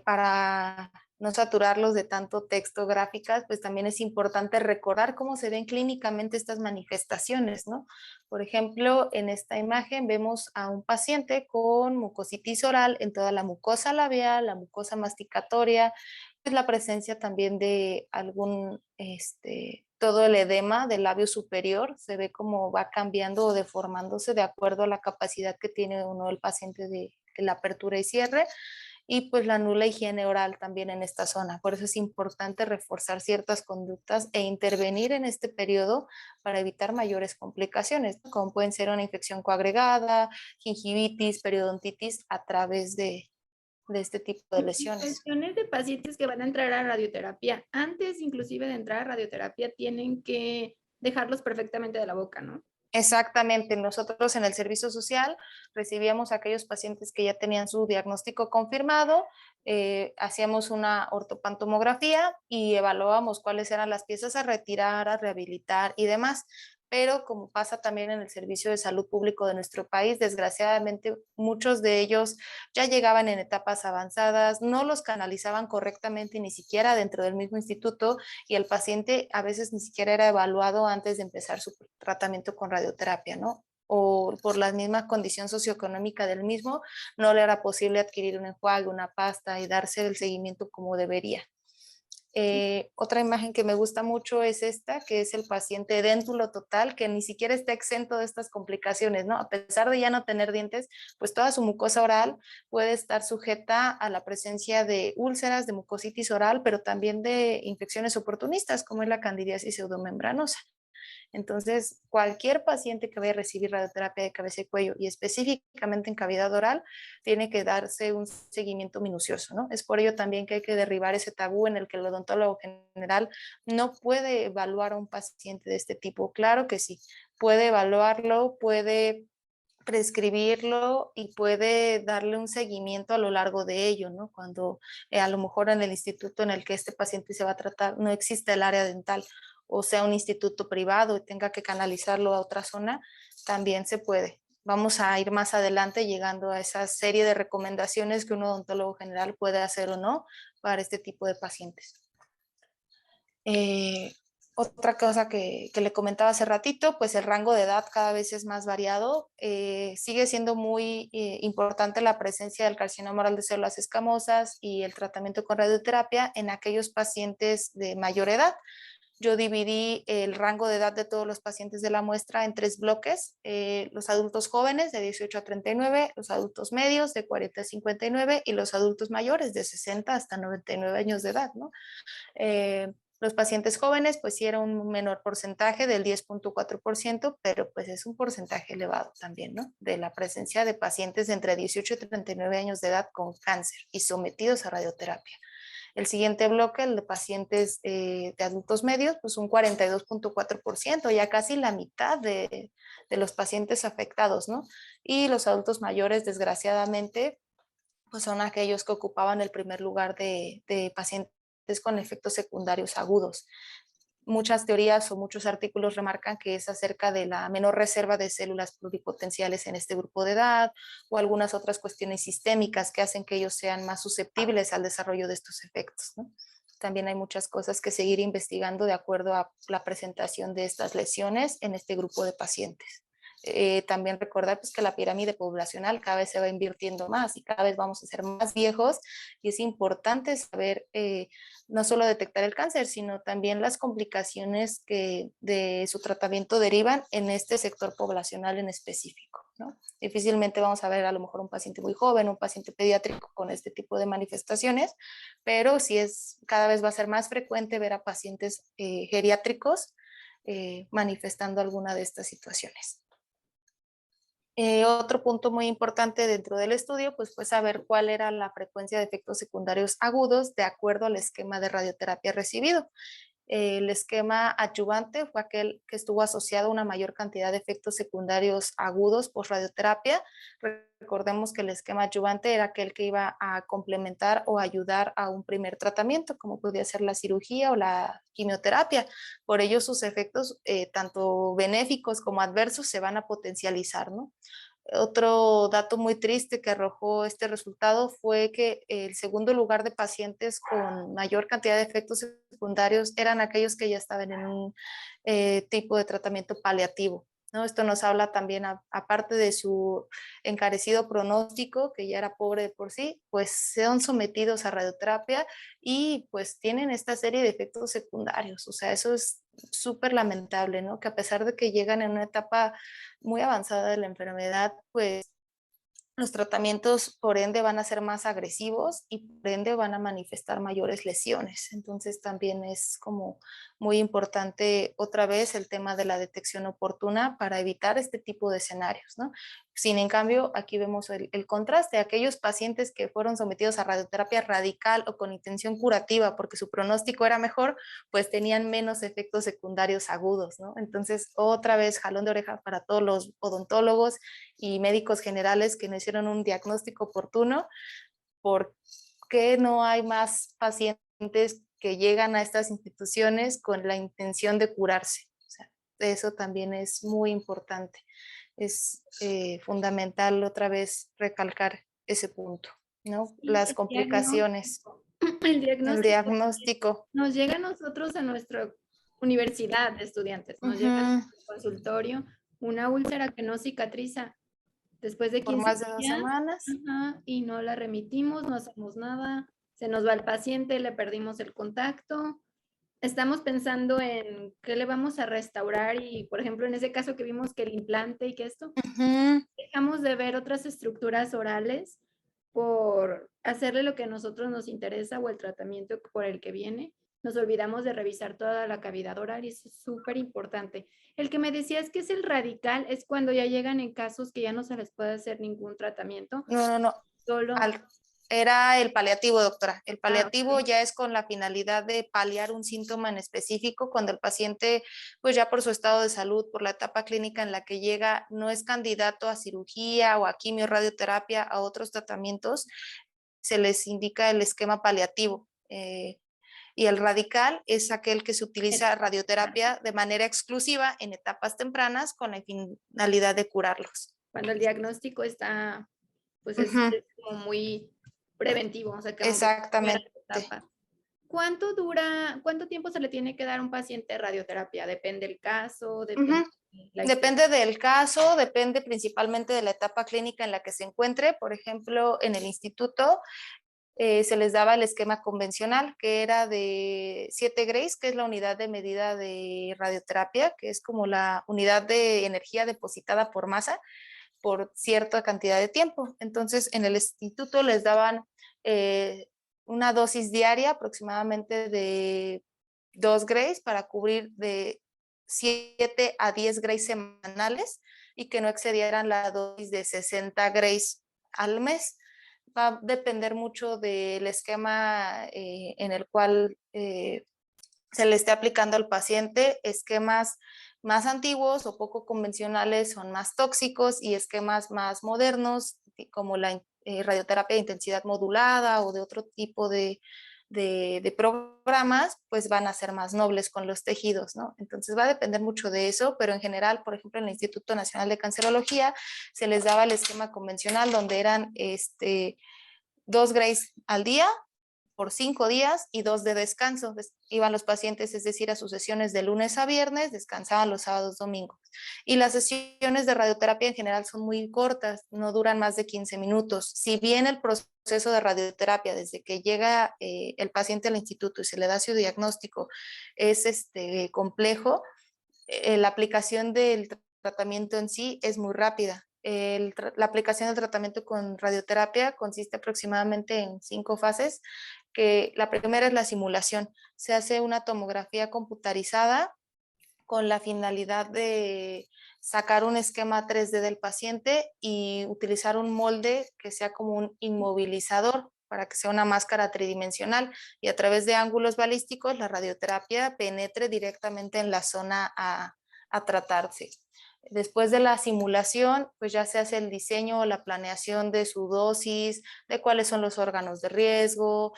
Para no saturarlos de tanto texto, gráficas, pues también es importante recordar cómo se ven clínicamente estas manifestaciones, ¿no? Por ejemplo, en esta imagen vemos a un paciente con mucositis oral en toda la mucosa labial, la mucosa masticatoria, pues la presencia también de algún, todo el edema del labio superior, se ve cómo va cambiando o deformándose de acuerdo a la capacidad que tiene uno el paciente de la apertura y cierre y pues la nula higiene oral también en esta zona. Por eso es importante reforzar ciertas conductas e intervenir en este periodo para evitar mayores complicaciones, ¿no? Como pueden ser una infección coagregada, gingivitis, periodontitis a través de este tipo de lesiones. Cuestiones de pacientes que van a entrar a radioterapia, antes inclusive de entrar a radioterapia, tienen que dejarlos perfectamente de la boca, ¿no? Exactamente, nosotros en el servicio social recibíamos a aquellos pacientes que ya tenían su diagnóstico confirmado, hacíamos una ortopantomografía y evaluábamos cuáles eran las piezas a retirar, a rehabilitar y demás. Pero como pasa también en el servicio de salud público de nuestro país, desgraciadamente muchos de ellos ya llegaban en etapas avanzadas, no los canalizaban correctamente ni siquiera dentro del mismo instituto y el paciente a veces ni siquiera era evaluado antes de empezar su tratamiento con radioterapia, ¿no? o por la misma condición socioeconómica del mismo, no le era posible adquirir un enjuague, una pasta y darse el seguimiento como debería. Otra imagen que me gusta mucho es esta, que es el paciente déntulo total, que ni siquiera está exento de estas complicaciones, ¿no? A pesar de ya no tener dientes, pues toda su mucosa oral puede estar sujeta a la presencia de úlceras, de mucositis oral, pero también de infecciones oportunistas, como es la candidiasis pseudomembranosa. Entonces, cualquier paciente que vaya a recibir radioterapia de cabeza y cuello y específicamente en cavidad oral, tiene que darse un seguimiento minucioso, ¿no? Es por ello también que hay que derribar ese tabú en el que el odontólogo general no puede evaluar a un paciente de este tipo. Claro que sí, puede evaluarlo, puede prescribirlo y puede darle un seguimiento a lo largo de ello, ¿no? Cuando a lo mejor en el instituto en el que este paciente se va a tratar no existe el área dental o sea un instituto privado y tenga que canalizarlo a otra zona, también se puede. Vamos a ir más adelante llegando a esa serie de recomendaciones que un odontólogo general puede hacer o no para este tipo de pacientes. Otra cosa que le comentaba hace ratito, pues el rango de edad cada vez es más variado. Sigue siendo muy importante la presencia del carcinoma oral de células escamosas y el tratamiento con radioterapia en aquellos pacientes de mayor edad. Yo dividí el rango de edad de todos los pacientes de la muestra en 3 bloques, los adultos jóvenes de 18 a 39, los adultos medios de 40 a 59 y los adultos mayores de 60 hasta 99 años de edad, ¿no? Los pacientes jóvenes, pues sí era un menor porcentaje del 10.4%, pero pues es un porcentaje elevado también, ¿no? De la presencia de pacientes de entre 18 y 39 años de edad con cáncer y sometidos a radioterapia. El siguiente bloque, el de pacientes de adultos medios, pues un 42.4%, ya casi la mitad de los pacientes afectados, ¿no? Y los adultos mayores, desgraciadamente, pues son aquellos que ocupaban el primer lugar de pacientes con efectos secundarios agudos. Muchas teorías o muchos artículos remarcan que es acerca de la menor reserva de células pluripotenciales en este grupo de edad o algunas otras cuestiones sistémicas que hacen que ellos sean más susceptibles al desarrollo de estos efectos, ¿no? También hay muchas cosas que seguir investigando de acuerdo a la presentación de estas lesiones en este grupo de pacientes. También recordar pues, que la pirámide poblacional cada vez se va invirtiendo más y cada vez vamos a ser más viejos y es importante saber no solo detectar el cáncer, sino también las complicaciones que de su tratamiento derivan en este sector poblacional en específico, ¿no? Difícilmente vamos a ver a lo mejor un paciente muy joven, un paciente pediátrico con este tipo de manifestaciones, pero sí es, cada vez va a ser más frecuente ver a pacientes geriátricos manifestando alguna de estas situaciones. Otro punto muy importante dentro del estudio pues, fue saber cuál era la frecuencia de efectos secundarios agudos de acuerdo al esquema de radioterapia recibido. El esquema adyuvante fue aquel que estuvo asociado a una mayor cantidad de efectos secundarios agudos por radioterapia. Recordemos que el esquema adyuvante era aquel que iba a complementar o ayudar a un primer tratamiento, como podía ser la cirugía o la quimioterapia. Por ello, sus efectos, tanto benéficos como adversos, se van a potencializar, ¿no? Otro dato muy triste que arrojó este resultado fue que el segundo lugar de pacientes con mayor cantidad de efectos secundarios eran aquellos que ya estaban en un tipo de tratamiento paliativo, ¿no? Esto nos habla también, aparte de su encarecido pronóstico, que ya era pobre de por sí, pues son sometidos a radioterapia y pues tienen esta serie de efectos secundarios. O sea, eso es súper lamentable, ¿no? Que a pesar de que llegan en una etapa muy avanzada de la enfermedad, pues los tratamientos por ende van a ser más agresivos y por ende van a manifestar mayores lesiones. Entonces también es como muy importante otra vez el tema de la detección oportuna para evitar este tipo de escenarios, ¿no? Sin en cambio, aquí vemos el contraste. Aquellos pacientes que fueron sometidos a radioterapia radical o con intención curativa porque su pronóstico era mejor, pues tenían menos efectos secundarios agudos, ¿no? Entonces, otra vez, jalón de oreja para todos los odontólogos y médicos generales que no hicieron un diagnóstico oportuno. ¿Por qué no hay más pacientes que llegan a estas instituciones con la intención de curarse? O sea, eso también es muy importante. Es fundamental otra vez recalcar ese punto, ¿no? Sí, Las complicaciones, el el diagnóstico diagnóstico. nos llega a nosotros a nuestra universidad de estudiantes, nos llega a Ujú. nuestro consultorio una úlcera que no cicatriza después de por 15 más de 2 días, semanas. ajá, y no la remitimos, no hacemos nada, se nos va el paciente, le perdimos el contacto. Estamos pensando en qué le vamos a restaurar y, por ejemplo, en ese caso que vimos que el implante y que esto, Ujú. dejamos de ver otras estructuras orales por hacerle lo que a nosotros nos interesa o el tratamiento por el que viene. Nos olvidamos de revisar toda la cavidad oral y eso es súper importante. El que me decías que es el radical es cuando ya llegan en casos que ya no se les puede hacer ningún tratamiento, No, no, no. solo... Era el paliativo, doctora. El Ah, paliativo ok. ya es con la finalidad de paliar un síntoma en específico cuando el paciente, pues ya por su estado de salud, por la etapa clínica en la que llega, no es candidato a cirugía o a quimio, radioterapia, a otros tratamientos, se les indica el esquema paliativo. Y el radical es aquel que se utiliza radioterapia de manera exclusiva en etapas tempranas con la finalidad de curarlos. Cuando el diagnóstico está, pues Ujú, es como muy preventivo, o sea, como que fuera exactamente. de etapa. ¿Cuánto dura, cuánto tiempo se le tiene que dar a un paciente de radioterapia? Depende del caso, Ujú. depende de la historia. Depende del caso, depende principalmente de la etapa clínica en la que se encuentre. Por ejemplo, en el instituto se les daba el esquema convencional, que era de 7 grays, que es la unidad de medida de radioterapia, que es como la unidad de energía depositada por masa por cierta cantidad de tiempo. Entonces, en el instituto les daban una dosis diaria aproximadamente de 2 grays para cubrir de 7 a 10 grays semanales y que no excedieran la dosis de 60 grays al mes. Va a depender mucho del esquema en el cual se le esté aplicando al paciente. Esquemas más antiguos o poco convencionales son más tóxicos y esquemas más modernos, como la radioterapia de intensidad modulada o de otro tipo de programas, pues van a ser más nobles con los tejidos, ¿no? Entonces va a depender mucho de eso, pero en general, por ejemplo, en el Instituto Nacional de Cancerología se les daba el esquema convencional donde eran 2 grays al día por 5 días y 2 de descanso. Iban los pacientes, es decir, a sus sesiones de lunes a viernes, descansaban los sábados, domingos. Y las sesiones de radioterapia en general son muy cortas, no duran más de 15 minutos. Si bien el proceso de radioterapia, desde que llega el paciente al instituto y se le da su diagnóstico, es complejo, la aplicación del tratamiento en sí es muy rápida. La aplicación del tratamiento con radioterapia consiste aproximadamente en 5 fases, que la primera es la simulación. Se hace una tomografía computarizada con la finalidad de sacar un esquema 3D del paciente y utilizar un molde que sea como un inmovilizador para que sea una máscara tridimensional y a través de ángulos balísticos la radioterapia penetre directamente en la zona a tratarse. Después de la simulación, pues ya se hace el diseño o la planeación de su dosis, de cuáles son los órganos de riesgo,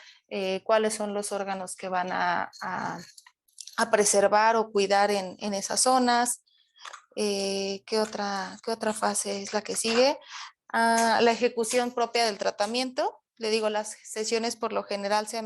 cuáles son los órganos que van a preservar o cuidar en esas zonas. ¿Qué otra fase es la que sigue? La ejecución propia del tratamiento. Le digo, las sesiones por lo general se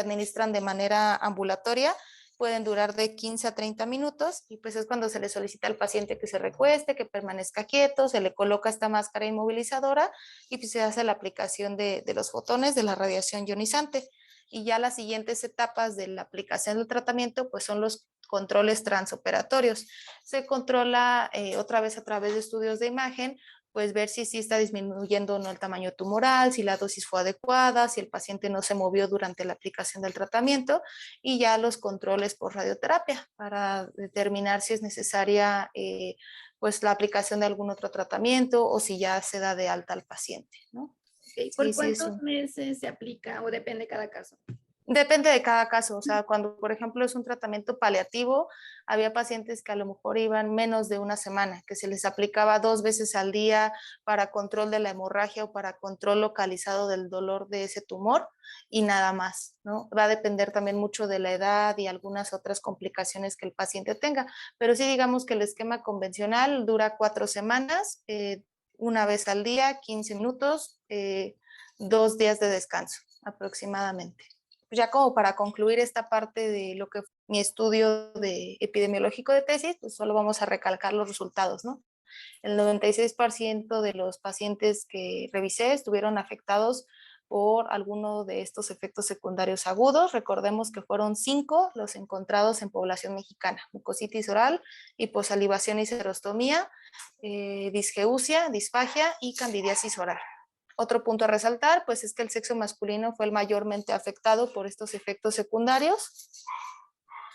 administran de manera ambulatoria, pueden durar de 15 a 30 minutos y pues es cuando se le solicita al paciente que se recueste, que permanezca quieto, se le coloca esta máscara inmovilizadora y pues se hace la aplicación de los fotones de la radiación ionizante. Y ya las siguientes etapas de la aplicación del tratamiento pues son los controles transoperatorios. Se controla otra vez a través de estudios de imagen, pues ver si sí está disminuyendo o no el tamaño tumoral, si la dosis fue adecuada, si el paciente no se movió durante la aplicación del tratamiento y ya los controles por radioterapia para determinar si es necesaria pues la aplicación de algún otro tratamiento o si ya se da de alta al paciente, ¿no? Ok, Sí, ¿por sí, es cuántos meses se aplica o depende cada caso? Depende de cada caso, o sea, cuando por ejemplo es un tratamiento paliativo, había pacientes que a lo mejor iban menos de una semana, que se les aplicaba 2 veces al día para control de la hemorragia o para control localizado del dolor de ese tumor y nada más, ¿no? Va a depender también mucho de la edad y algunas otras complicaciones que el paciente tenga, pero sí digamos que el esquema convencional dura 4 semanas, una vez al día, 15 minutos, 2 días de descanso aproximadamente. Ya como para concluir esta parte de lo que mi estudio de epidemiológico de tesis, pues solo vamos a recalcar los resultados, ¿no? El 96% de los pacientes que revisé estuvieron afectados por alguno de estos efectos secundarios agudos. Recordemos que fueron 5 los encontrados en población mexicana: mucositis oral, hiposalivación y serostomía, disgeusia, disfagia y candidiasis oral. Otro punto a resaltar, pues, es que el sexo masculino fue el mayormente afectado por estos efectos secundarios.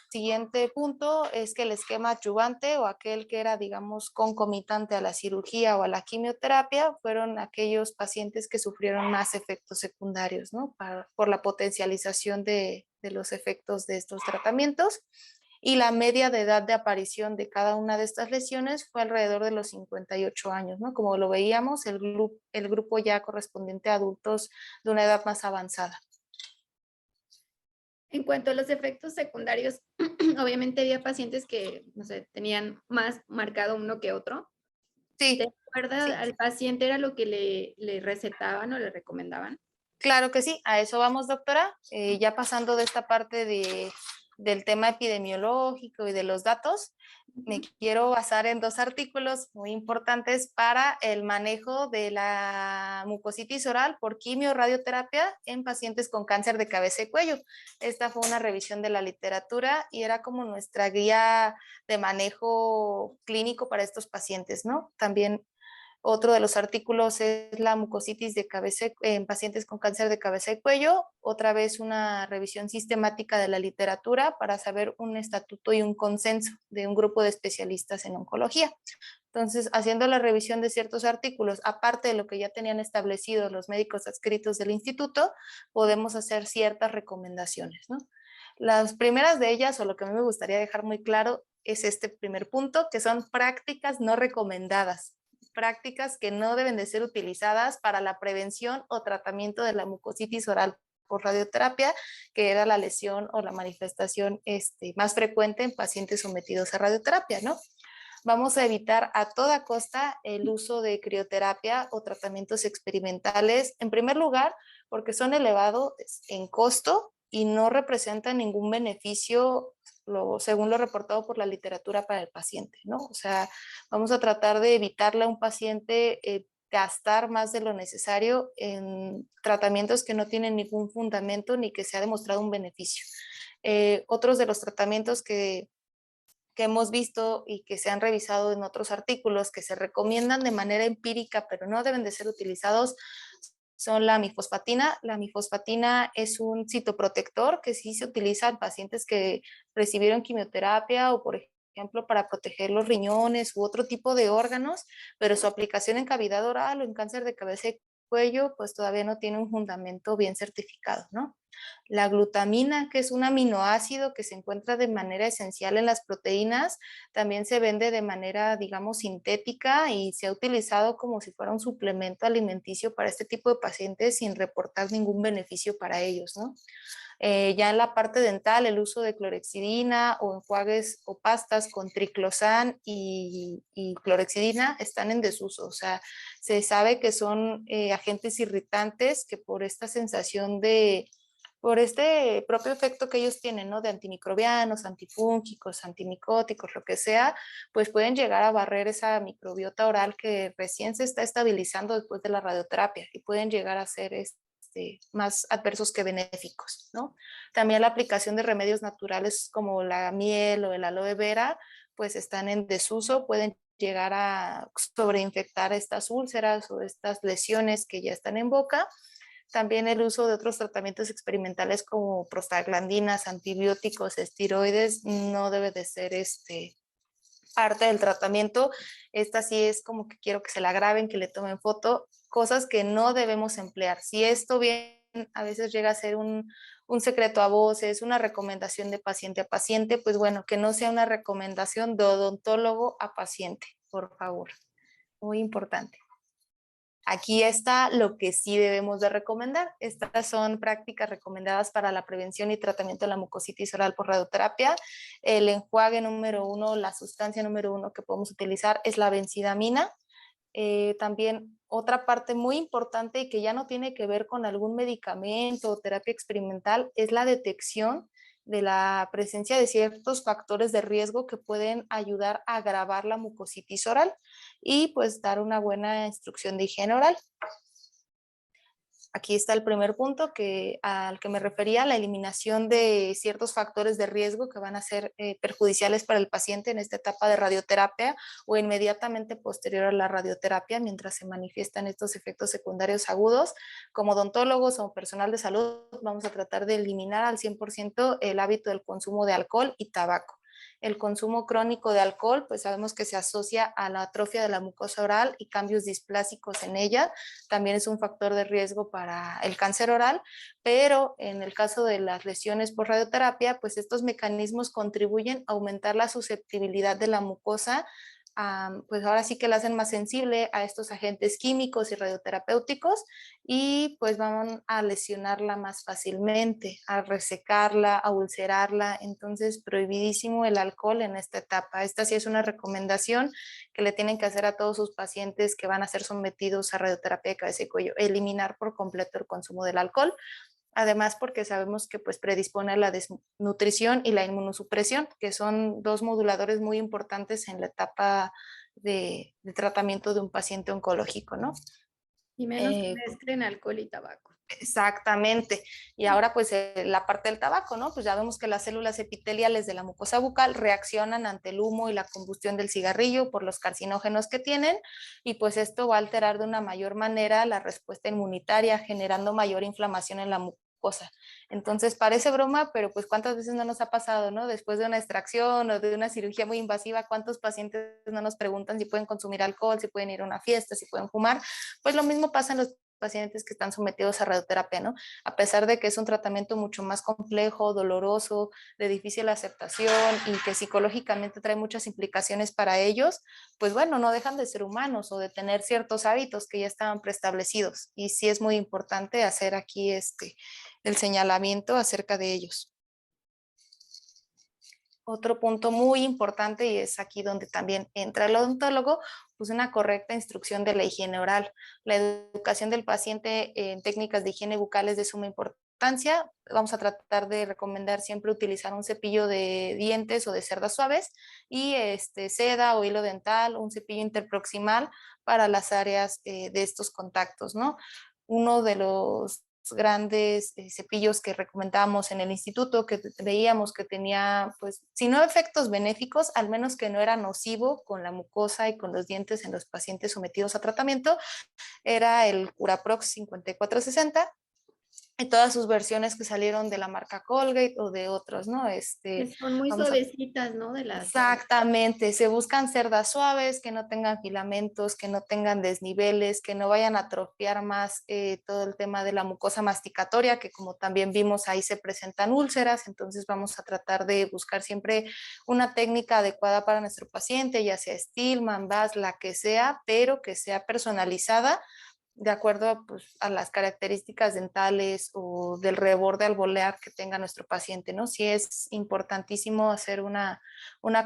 Siguiente punto es que el esquema adyuvante, o aquel que era, digamos, concomitante a la cirugía o a la quimioterapia, fueron aquellos pacientes que sufrieron más efectos secundarios, ¿no? Por la potencialización de los efectos de estos tratamientos. Y la media de edad de aparición de cada una de estas lesiones fue alrededor de los 58 años, ¿no? Como lo veíamos, el grupo ya correspondiente a adultos de una edad más avanzada. En cuanto a los efectos secundarios, obviamente había pacientes que, no sé, tenían más marcado uno que otro. Sí, ¿Te acuerdas sí, al paciente era lo que le recetaban o le recomendaban? claro que sí, a eso vamos, doctora. Ya pasando de esta parte del tema epidemiológico y de los datos, me quiero basar en 2 artículos muy importantes para el manejo de la mucositis oral por quimio radioterapia en pacientes con cáncer de cabeza y cuello. Esta fue una revisión de la literatura y era como nuestra guía de manejo clínico para estos pacientes, ¿no? También otro de los artículos es la mucositis de cabeza en pacientes con cáncer de cabeza y cuello. Otra vez una revisión sistemática de la literatura para saber un estatuto y un consenso de un grupo de especialistas en oncología. Entonces, haciendo la revisión de ciertos artículos, aparte de lo que ya tenían establecido los médicos adscritos del instituto, podemos hacer ciertas recomendaciones, ¿no? Las primeras de ellas, o lo que a mí me gustaría dejar muy claro, es este primer punto, que son prácticas no recomendadas, prácticas que no deben de ser utilizadas para la prevención o tratamiento de la mucositis oral por radioterapia, que era la lesión o la manifestación más frecuente en pacientes sometidos a radioterapia, ¿no? Vamos a evitar a toda costa el uso de crioterapia o tratamientos experimentales, en primer lugar, porque son elevados en costo y no representan ningún beneficio según lo reportado por la literatura para el paciente, ¿no? O sea, vamos a tratar de evitarle a un paciente gastar más de lo necesario en tratamientos que no tienen ningún fundamento ni que se ha demostrado un beneficio. Otros de los tratamientos que hemos visto y que se han revisado en otros artículos que se recomiendan de manera empírica, pero no deben de ser utilizados, son la mifosfatina. La mifosfatina es un citoprotector que sí se utiliza en pacientes que recibieron quimioterapia o, por ejemplo, para proteger los riñones u otro tipo de órganos, pero su aplicación en cavidad oral o en cáncer de cabeza y cuello, pues todavía no tiene un fundamento bien certificado, ¿no? La glutamina, que es un aminoácido que se encuentra de manera esencial en las proteínas, también se vende de manera, digamos, sintética y se ha utilizado como si fuera un suplemento alimenticio para este tipo de pacientes sin reportar ningún beneficio para ellos, ¿no? Ya en la parte dental, el uso de clorexidina o enjuagues o pastas con triclosan y clorexidina están en desuso. O sea, se sabe que son agentes irritantes que por esta sensación por este propio efecto que ellos tienen, ¿no? De antimicrobianos, antifúngicos, antimicóticos, lo que sea, pues pueden llegar a barrer esa microbiota oral que recién se está estabilizando después de la radioterapia y pueden llegar a ser más adversos que benéficos, ¿no? También la aplicación de remedios naturales como la miel o el aloe vera, pues están en desuso, pueden llegar a sobreinfectar estas úlceras o estas lesiones que ya están en boca. También el uso de otros tratamientos experimentales como prostaglandinas, antibióticos, esteroides, no debe de ser parte del tratamiento. Esta sí es como que quiero que se la graben, que le tomen foto, cosas que no debemos emplear. Si esto bien a veces llega a ser un secreto a voces, una recomendación de paciente a paciente, pues bueno, que no sea una recomendación de odontólogo a paciente, por favor. Muy importante. Aquí está lo que sí debemos de recomendar. Estas son prácticas recomendadas para la prevención y tratamiento de la mucositis oral por radioterapia. El enjuague número 1, la sustancia número 1 que podemos utilizar es la benzidamina. También otra parte muy importante y que ya no tiene que ver con algún medicamento o terapia experimental es la detección de la presencia de ciertos factores de riesgo que pueden ayudar a agravar la mucositis oral. y pues dar una buena instrucción de higiene oral. Aquí está el primer punto al que me refería, la eliminación de ciertos factores de riesgo que van a ser perjudiciales para el paciente en esta etapa de radioterapia o inmediatamente posterior a la radioterapia mientras se manifiestan estos efectos secundarios agudos. Como odontólogos o personal de salud vamos a tratar de eliminar al 100% el hábito del consumo de alcohol y tabaco. El consumo crónico de alcohol, pues sabemos que se asocia a la atrofia de la mucosa oral y cambios displásicos en ella. También es un factor de riesgo para el cáncer oral, pero en el caso de las lesiones por radioterapia, pues estos mecanismos contribuyen a aumentar la susceptibilidad de la mucosa, pues ahora sí que la hacen más sensible a estos agentes químicos y radioterapéuticos y pues van a lesionarla más fácilmente, a resecarla, a ulcerarla. Entonces, prohibidísimo el alcohol en esta etapa. Esta sí es una recomendación que le tienen que hacer a todos sus pacientes que van a ser sometidos a radioterapia de cabeza y cuello, eliminar por completo el consumo del alcohol. Además, porque sabemos que pues, predispone a la desnutrición y la inmunosupresión, que son dos moduladores muy importantes en la etapa de tratamiento de un paciente oncológico, ¿no? Y menos que mezclen alcohol y tabaco. Exactamente. Y ahora pues la parte del tabaco, ¿no? Pues ya vemos que las células epiteliales de la mucosa bucal reaccionan ante el humo y la combustión del cigarrillo por los carcinógenos que tienen y pues esto va a alterar de una mayor manera la respuesta inmunitaria, generando mayor inflamación en la mucosa. Entonces parece broma, pero pues cuántas veces no nos ha pasado, ¿no? Después de una extracción o de una cirugía muy invasiva, ¿cuántos pacientes no nos preguntan si pueden consumir alcohol, si pueden ir a una fiesta, si pueden fumar? Pues lo mismo pasa en los pacientes que están sometidos a radioterapia, ¿no? A pesar de que es un tratamiento mucho más complejo, doloroso, de difícil aceptación y que psicológicamente trae muchas implicaciones para ellos, pues bueno, no dejan de ser humanos o de tener ciertos hábitos que ya estaban preestablecidos. Y sí es muy importante hacer aquí el señalamiento acerca de ellos. Otro punto muy importante, y es aquí donde también entra el odontólogo, pues una correcta instrucción de la higiene oral. La educación del paciente en técnicas de higiene bucal es de suma importancia. Vamos a tratar de recomendar siempre utilizar un cepillo de dientes o de cerdas suaves y seda o hilo dental, un cepillo interproximal para las áreas de estos contactos, ¿no? Uno de los grandes cepillos que recomendábamos en el instituto, que veíamos que tenía, pues, si no efectos benéficos, al menos que no era nocivo con la mucosa y con los dientes en los pacientes sometidos a tratamiento, era el Curaprox 5460 y todas sus versiones que salieron de la marca Colgate o de otros, ¿no? Que son muy suavecitas, ¿no? Exactamente, se buscan cerdas suaves, que no tengan filamentos, que no tengan desniveles, que no vayan a atrofiar más todo el tema de la mucosa masticatoria, que como también vimos ahí se presentan úlceras, entonces vamos a tratar de buscar siempre una técnica adecuada para nuestro paciente, ya sea Stillman, Bass, la que sea, pero que sea personalizada de acuerdo pues, a las características dentales o del reborde alveolar que tenga nuestro paciente, ¿no? Sí es importantísimo hacer una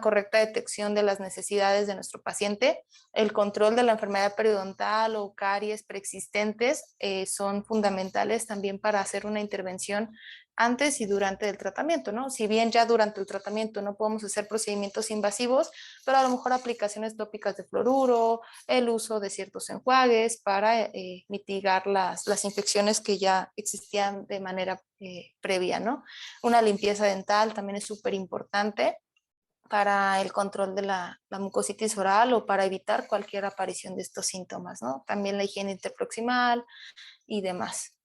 correcta detección de las necesidades de nuestro paciente. El control de la enfermedad periodontal o caries preexistentes son fundamentales también para hacer una intervención antes y durante el tratamiento, ¿no? Si bien ya durante el tratamiento no podemos hacer procedimientos invasivos, pero a lo mejor aplicaciones tópicas de fluoruro, el uso de ciertos enjuagues para mitigar las infecciones que ya existían de manera previa, ¿no? Una limpieza dental también es súper importante para el control de la mucositis oral o para evitar cualquier aparición de estos síntomas, ¿no? También la higiene interproximal y demás.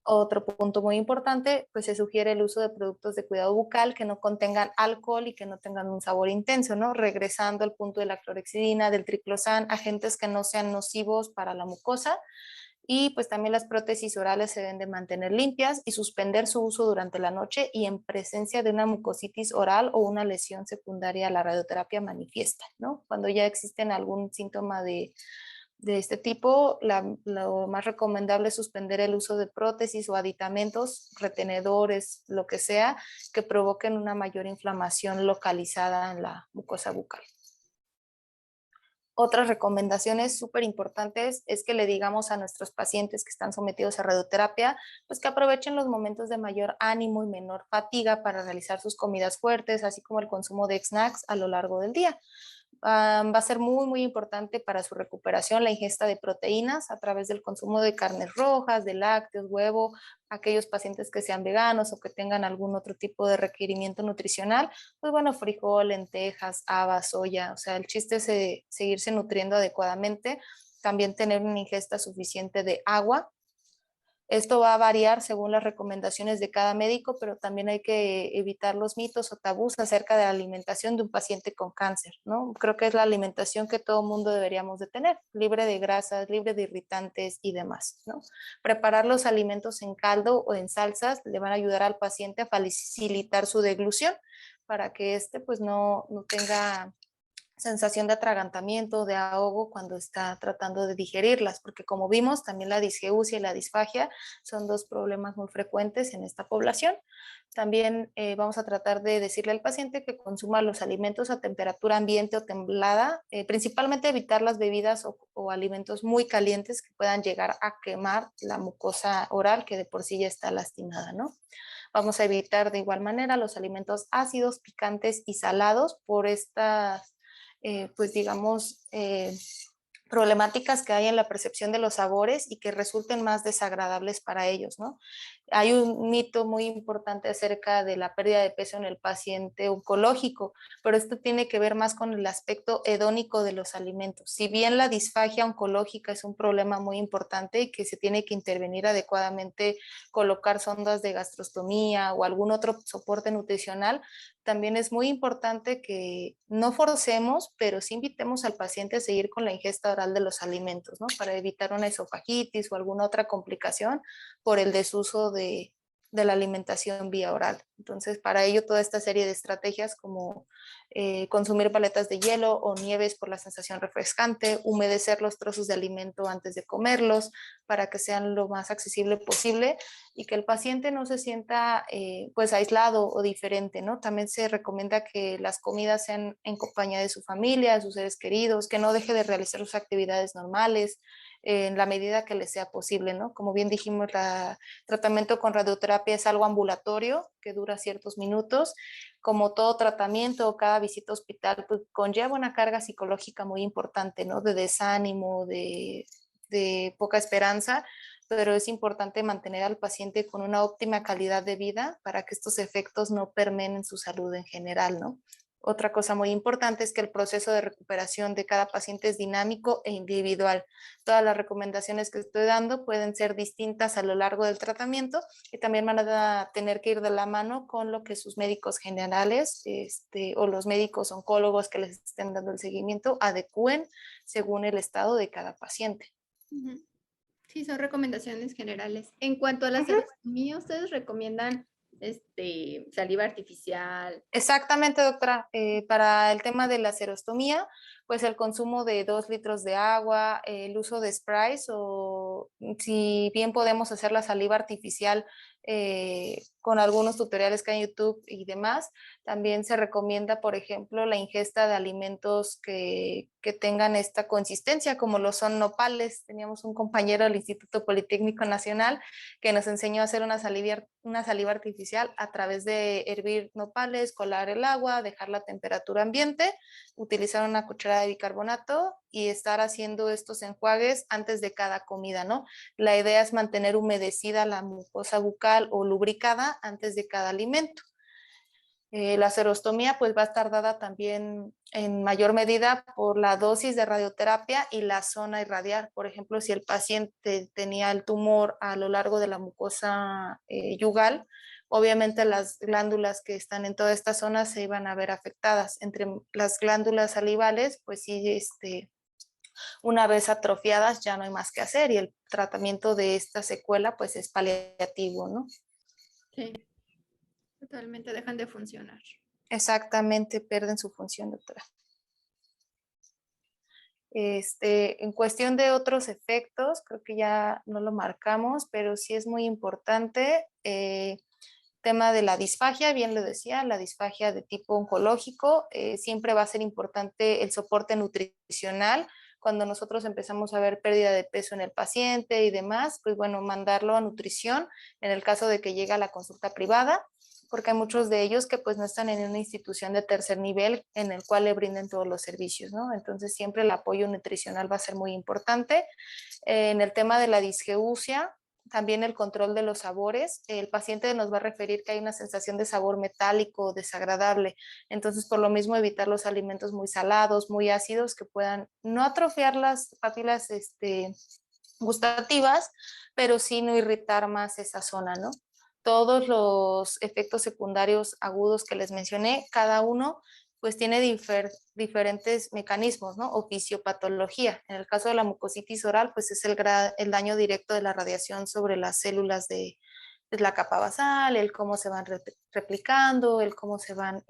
Otro punto muy importante, pues se sugiere el uso de productos de cuidado bucal que no contengan alcohol y que no tengan un sabor intenso, ¿no? Regresando al punto de la clorhexidina, del triclosan, agentes que no sean nocivos para la mucosa. Y pues también las prótesis orales se deben de mantener limpias y suspender su uso durante la noche y en presencia de una mucositis oral o una lesión secundaria a la radioterapia manifiesta, ¿no? Cuando ya existen algún síntoma de este tipo, lo más recomendable es suspender el uso de prótesis o aditamentos, retenedores, lo que sea, que provoquen una mayor inflamación localizada en la mucosa bucal. Otras recomendaciones súper importantes es que le digamos a nuestros pacientes que están sometidos a radioterapia, pues que aprovechen los momentos de mayor ánimo y menor fatiga para realizar sus comidas fuertes, así como el consumo de snacks a lo largo del día. Va a ser muy, muy importante para su recuperación la ingesta de proteínas a través del consumo de carnes rojas, de lácteos, huevo, aquellos pacientes que sean veganos o que tengan algún otro tipo de requerimiento nutricional, pues bueno, frijol, lentejas, habas, soya, o sea, el chiste es seguirse nutriendo adecuadamente, también tener una ingesta suficiente de agua. Esto va a variar según las recomendaciones de cada médico, pero también hay que evitar los mitos o tabús acerca de la alimentación de un paciente con cáncer, ¿no? Creo que es la alimentación que todo mundo deberíamos de tener, libre de grasas, libre de irritantes y demás, ¿no? Preparar los alimentos en caldo o en salsas le van a ayudar al paciente a facilitar su deglución para que este pues no tenga sensación de atragantamiento, de ahogo cuando está tratando de digerirlas, porque como vimos, también la disgeusia y la disfagia son dos problemas muy frecuentes en esta población. También vamos a tratar de decirle al paciente que consuma los alimentos a temperatura ambiente o templada, principalmente evitar las bebidas o alimentos muy calientes que puedan llegar a quemar la mucosa oral que de por sí ya está lastimada, ¿no? Vamos a evitar de igual manera los alimentos ácidos, picantes y salados por estas pues digamos, problemáticas que hay en la percepción de los sabores y que resulten más desagradables para ellos, ¿no? Hay un mito muy importante acerca de la pérdida de peso en el paciente oncológico, pero esto tiene que ver más con el aspecto hedónico de los alimentos. Si bien la disfagia oncológica es un problema muy importante y que se tiene que intervenir adecuadamente, colocar sondas de gastrostomía o algún otro soporte nutricional, también es muy importante que no forcemos, pero sí invitemos al paciente a seguir con la ingesta oral de los alimentos, ¿no? Para evitar una esofagitis o alguna otra complicación por el desuso de la alimentación vía oral. Entonces, para ello, toda esta serie de estrategias como consumir paletas de hielo o nieves por la sensación refrescante, humedecer los trozos de alimento antes de comerlos para que sean lo más accesible posible y que el paciente no se sienta pues aislado o diferente, ¿no? También se recomienda que las comidas sean en compañía de su familia, de sus seres queridos, que no deje de realizar sus actividades normales, en la medida que le sea posible, ¿no? Como bien dijimos, el tratamiento con radioterapia es algo ambulatorio que dura ciertos minutos. Como todo tratamiento o cada visita a hospital, pues conlleva una carga psicológica muy importante, ¿no? De desánimo, de poca esperanza, pero es importante mantener al paciente con una óptima calidad de vida para que estos efectos no permeen en su salud en general, ¿no? Otra cosa muy importante es que el proceso de recuperación de cada paciente es dinámico e individual. Todas las recomendaciones que estoy dando pueden ser distintas a lo largo del tratamiento y también van a tener que ir de la mano con lo que sus médicos generales o los médicos oncólogos que les estén dando el seguimiento adecúen según el estado de cada paciente. Sí, son recomendaciones generales. En cuanto a la serostomía, ¿ustedes recomiendan saliva artificial? Exactamente, doctora. Para el tema de la serostomía, pues el consumo de 2 litros de agua, el uso de sprays o si bien podemos hacer la saliva artificial con algunos tutoriales que hay en YouTube y demás, también se recomienda, por ejemplo, la ingesta de alimentos que tengan esta consistencia, como lo son nopales. Teníamos un compañero del Instituto Politécnico Nacional que nos enseñó a hacer una saliva artificial a través de hervir nopales, colar el agua, dejarla a temperatura ambiente, utilizar una cucharada de bicarbonato y estar haciendo estos enjuagues antes de cada comida, ¿no? La idea es mantener humedecida la mucosa bucal o lubricada antes de cada alimento. La serostomía pues va a estar dada también en mayor medida por la dosis de radioterapia y la zona irradiar. Por ejemplo, si el paciente tenía el tumor a lo largo de la mucosa yugal, obviamente las glándulas que están en toda esta zona se iban a ver afectadas. Entre las glándulas salivales, pues sí, una vez atrofiadas ya no hay más que hacer y el tratamiento de esta secuela pues es paliativo, ¿no? Sí, totalmente dejan de funcionar. Exactamente, pierden su función, doctora. En cuestión de otros efectos, creo que ya no lo marcamos, pero sí es muy importante. Tema de la disfagia, bien lo decía, la disfagia de tipo oncológico, siempre va a ser importante el soporte nutricional. Cuando nosotros empezamos a ver pérdida de peso en el paciente y demás, pues bueno, mandarlo a nutrición en el caso de que llegue a la consulta privada porque hay muchos de ellos que pues no están en una institución de tercer nivel en el cual le brinden todos los servicios, ¿no? Entonces siempre el apoyo nutricional va a ser muy importante. En el tema de la disgeusia, también el control de los sabores. El paciente nos va a referir que hay una sensación de sabor metálico, desagradable. Entonces, por lo mismo, evitar los alimentos muy salados, muy ácidos, que puedan no atrofiar las papilas gustativas, pero sí no irritar más esa zona, ¿no? Todos los efectos secundarios agudos que les mencioné, cada uno pues tiene diferentes mecanismos, ¿no? O fisiopatología. En el caso de la mucositis oral, pues es el daño directo de la radiación sobre las células de la capa basal, el cómo se van replicando, el cómo se van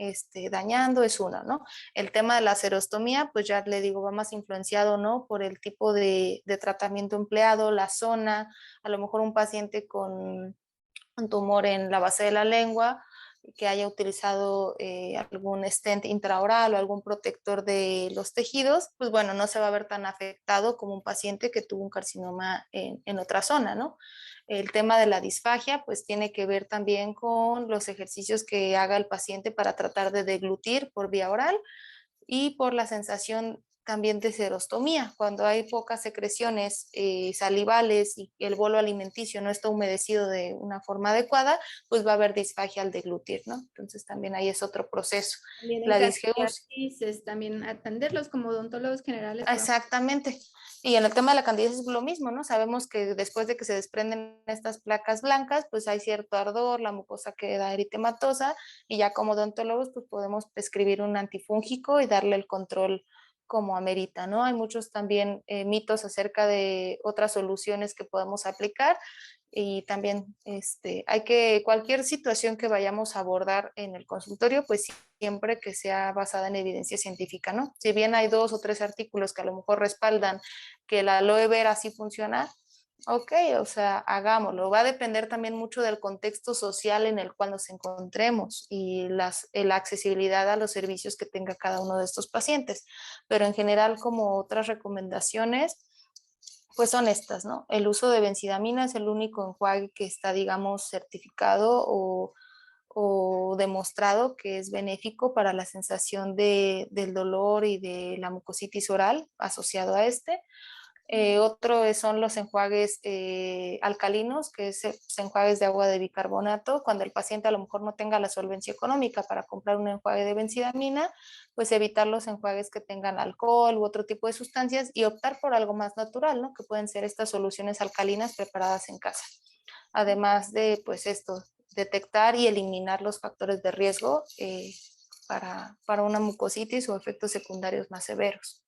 dañando, es uno, ¿no? El tema de la serostomía, pues ya le digo, va más influenciado, ¿no? Por el tipo de tratamiento empleado, la zona, a lo mejor un paciente con un tumor en la base de la lengua, que haya utilizado algún stent intraoral o algún protector de los tejidos, pues bueno, no se va a ver tan afectado como un paciente que tuvo un carcinoma en otra zona, ¿no? El tema de la disfagia, pues tiene que ver también con los ejercicios que haga el paciente para tratar de deglutir por vía oral y por la sensación también de serostomía, cuando hay pocas secreciones salivales y el bolo alimenticio no está humedecido de una forma adecuada, pues va a haber disfagia al deglutir, ¿no? Entonces también ahí es otro proceso. También en La disgeusia. candidiasis, también atenderlos como odontólogos generales. Exactamente. Y en el tema de la candidiasis es lo mismo, ¿no? Sabemos que después de que se desprenden estas placas blancas, pues hay cierto ardor, la mucosa queda eritematosa y ya como odontólogos pues podemos prescribir un antifúngico y darle el control como amerita, ¿no? Hay muchos también mitos acerca de otras soluciones que podemos aplicar y también cualquier situación que vayamos a abordar en el consultorio, pues siempre que sea basada en evidencia científica, ¿no? Si bien hay 2 o 3 artículos que a lo mejor respaldan que la aloe vera sí funciona, ok, o sea, hagámoslo. Va a depender también mucho del contexto social en el cual nos encontremos y la accesibilidad a los servicios que tenga cada uno de estos pacientes. Pero en general, como otras recomendaciones, pues son estas, ¿no? El uso de benzidamina es el único enjuague que está, digamos, certificado o demostrado que es benéfico para la sensación del dolor y de la mucositis oral asociado a este. Otro son los enjuagues alcalinos, que es enjuagues de agua de bicarbonato. Cuando el paciente a lo mejor no tenga la solvencia económica para comprar un enjuague de benzidamina, pues evitar los enjuagues que tengan alcohol u otro tipo de sustancias y optar por algo más natural, ¿no? Que pueden ser estas soluciones alcalinas preparadas en casa. Además de, pues esto, detectar y eliminar los factores de riesgo para una mucositis o efectos secundarios más severos.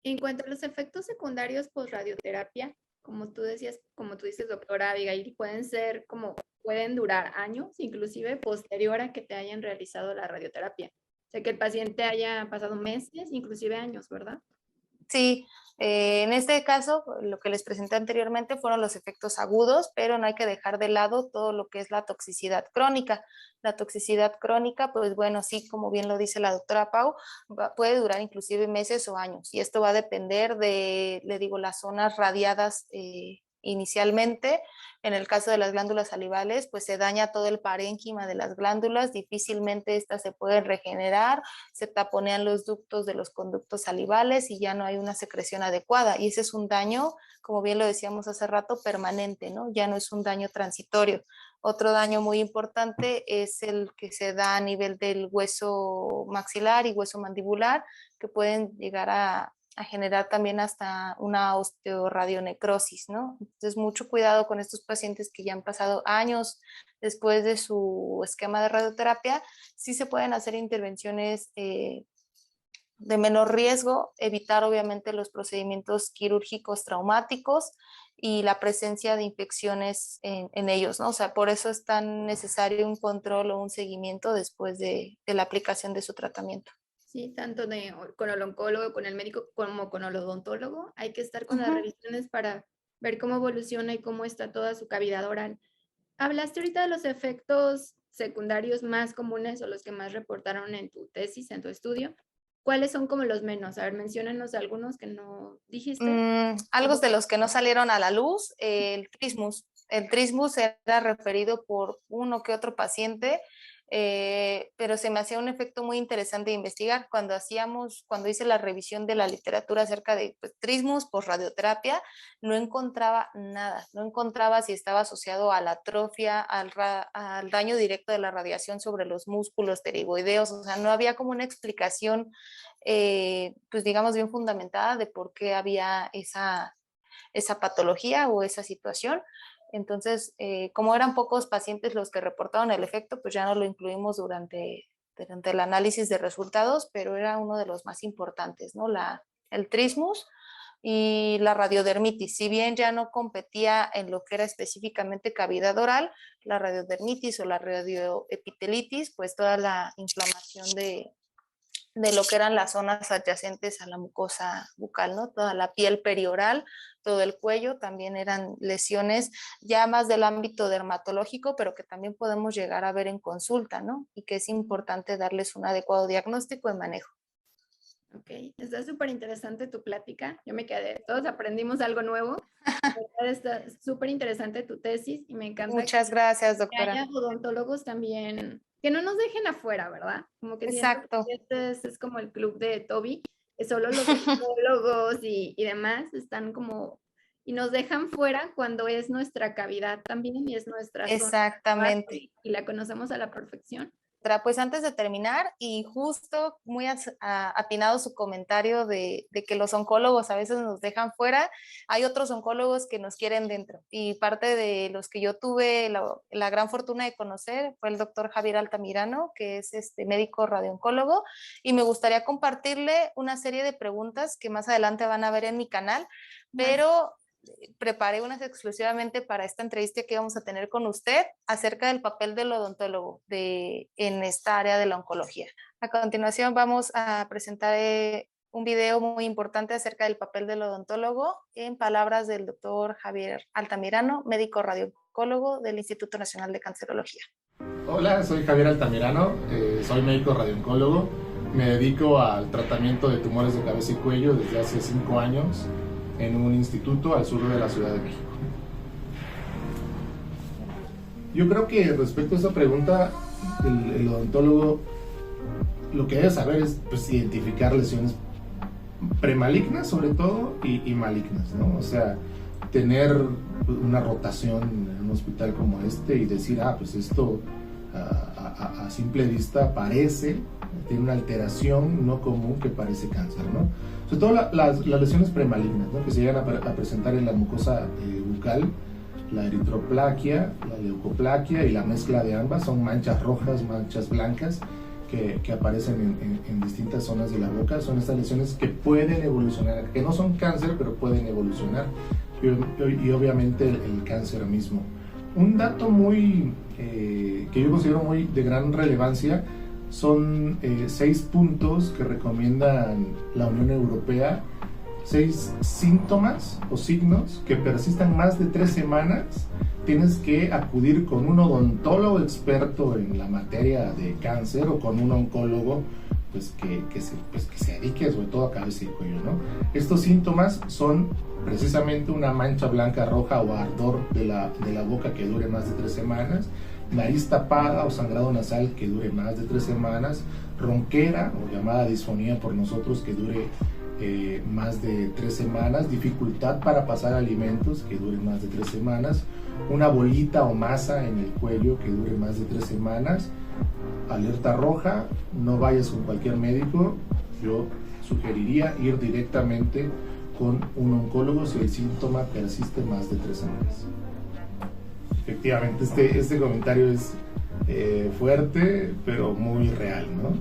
En cuanto a los efectos secundarios post radioterapia, como tú decías, como tú dices, doctora Abigail, pueden durar años, inclusive posterior a que te hayan realizado la radioterapia. O sea, que el paciente haya pasado meses, inclusive años, ¿verdad? Sí, en este caso, lo que les presenté anteriormente fueron los efectos agudos, pero no hay que dejar de lado todo lo que es la toxicidad crónica. La toxicidad crónica, pues bueno, sí, como bien lo dice la doctora Pau, puede durar inclusive meses o años, y esto va a depender de, le digo, las zonas radiadas inicialmente. En el caso de las glándulas salivales, pues se daña todo el parénquima de las glándulas, difícilmente estas se pueden regenerar, se taponean los ductos de los conductos salivales y ya no hay una secreción adecuada. Y ese es un daño, como bien lo decíamos hace rato, permanente, ¿no? Ya no es un daño transitorio. Otro daño muy importante es el que se da a nivel del hueso maxilar y hueso mandibular, que pueden llegar a generar también hasta una osteoradionecrosis, ¿no? Entonces, mucho cuidado con estos pacientes que ya han pasado años después de su esquema de radioterapia. Sí se pueden hacer intervenciones de menor riesgo, evitar obviamente los procedimientos quirúrgicos traumáticos y la presencia de infecciones en ellos, ¿no? O sea, por eso es tan necesario un control o un seguimiento después de la aplicación de su tratamiento. Sí, tanto con el oncólogo, con el médico, como con el odontólogo. Hay que estar con las revisiones para ver cómo evoluciona y cómo está toda su cavidad oral. Hablaste ahorita de los efectos secundarios más comunes o los que más reportaron en tu tesis, en tu estudio. ¿Cuáles son como los menos? A ver, menciónanos algunos que no dijiste. Algo de los que no salieron a la luz, el trismus. El trismus era referido por uno que otro paciente pero se me hacía un efecto muy interesante de investigar. Cuando hice la revisión de la literatura acerca de pues, trismus, radioterapia, no encontraba nada, no encontraba si estaba asociado a la atrofia, al daño directo de la radiación sobre los músculos pterigoideos, o sea, no había como una explicación, pues digamos, bien fundamentada de por qué había esa patología o esa situación. Entonces, como eran pocos pacientes los que reportaron el efecto, pues ya no lo incluimos durante el análisis de resultados, pero era uno de los más importantes, ¿no? El trismus y la radiodermitis. Si bien ya no competía en lo que era específicamente cavidad oral, la radiodermitis o la radioepitelitis, pues toda la inflamación de lo que eran las zonas adyacentes a la mucosa bucal, ¿no? Toda la piel perioral, todo el cuello, también eran lesiones ya más del ámbito dermatológico, pero que también podemos llegar a ver en consulta, ¿no? Y que es importante darles un adecuado diagnóstico y manejo. Ok, está súper interesante tu plática. Yo me quedé, todos aprendimos algo nuevo. Está súper interesante tu tesis y me encanta. Muchas gracias, que doctora. haya odontólogos también, que no nos dejen afuera, ¿verdad? Como que exacto. Este es como el club de Toby, que solo los odontólogos y demás están como, y nos dejan fuera cuando es nuestra cavidad también y es nuestra zona. Exactamente. Y la conocemos a la perfección. Pues antes de terminar, y justo muy atinado su comentario de que los oncólogos a veces nos dejan fuera, hay otros oncólogos que nos quieren dentro, y parte de los que yo tuve la gran fortuna de conocer fue el doctor Javier Altamirano, que es médico radiooncólogo, y me gustaría compartirle una serie de preguntas que más adelante van a ver en mi canal, pero preparé unas exclusivamente para esta entrevista que vamos a tener con usted acerca del papel del odontólogo en esta área de la oncología. A continuación vamos a presentar un video muy importante acerca del papel del odontólogo en palabras del doctor Javier Altamirano, médico radiooncólogo del Instituto Nacional de Cancerología. Hola, soy Javier Altamirano, soy médico radiooncólogo, me dedico al tratamiento de tumores de cabeza y cuello desde hace 5 años en un instituto al sur de la Ciudad de México. Yo creo que respecto a esa pregunta, el odontólogo lo que debe saber es pues, identificar lesiones premalignas sobre todo y malignas, ¿no? O sea, tener una rotación en un hospital como este y decir, pues esto a simple vista tiene una alteración no común que parece cáncer, ¿no? Sobre todo las lesiones premalignas, ¿no? Que se llegan a presentar en la mucosa bucal, la eritroplaquia, la leucoplaquia y la mezcla de ambas, son manchas rojas, manchas blancas que aparecen en distintas zonas de la boca. Son estas lesiones que pueden evolucionar, que no son cáncer, pero pueden evolucionar, y obviamente el cáncer mismo. Un dato que yo considero muy de gran relevancia son 6 puntos que recomiendan la Unión Europea, 6 síntomas o signos que persistan más de 3 semanas. Tienes que acudir con un odontólogo experto en la materia de cáncer o con un oncólogo que se dedique sobre todo a cabeza y cuello, ¿no? Estos síntomas son precisamente una mancha blanca, roja o ardor de la boca que dure más de 3 semanas, nariz tapada o sangrado nasal que dure más de 3 semanas, ronquera o llamada disfonía por nosotros que dure más de 3 semanas, dificultad para pasar alimentos que dure más de 3 semanas, una bolita o masa en el cuello que dure más de 3 semanas, alerta roja, no vayas con cualquier médico. Yo sugeriría ir directamente con un oncólogo si el síntoma persiste más de 3 semanas. Efectivamente, este comentario es fuerte, pero muy real, ¿no?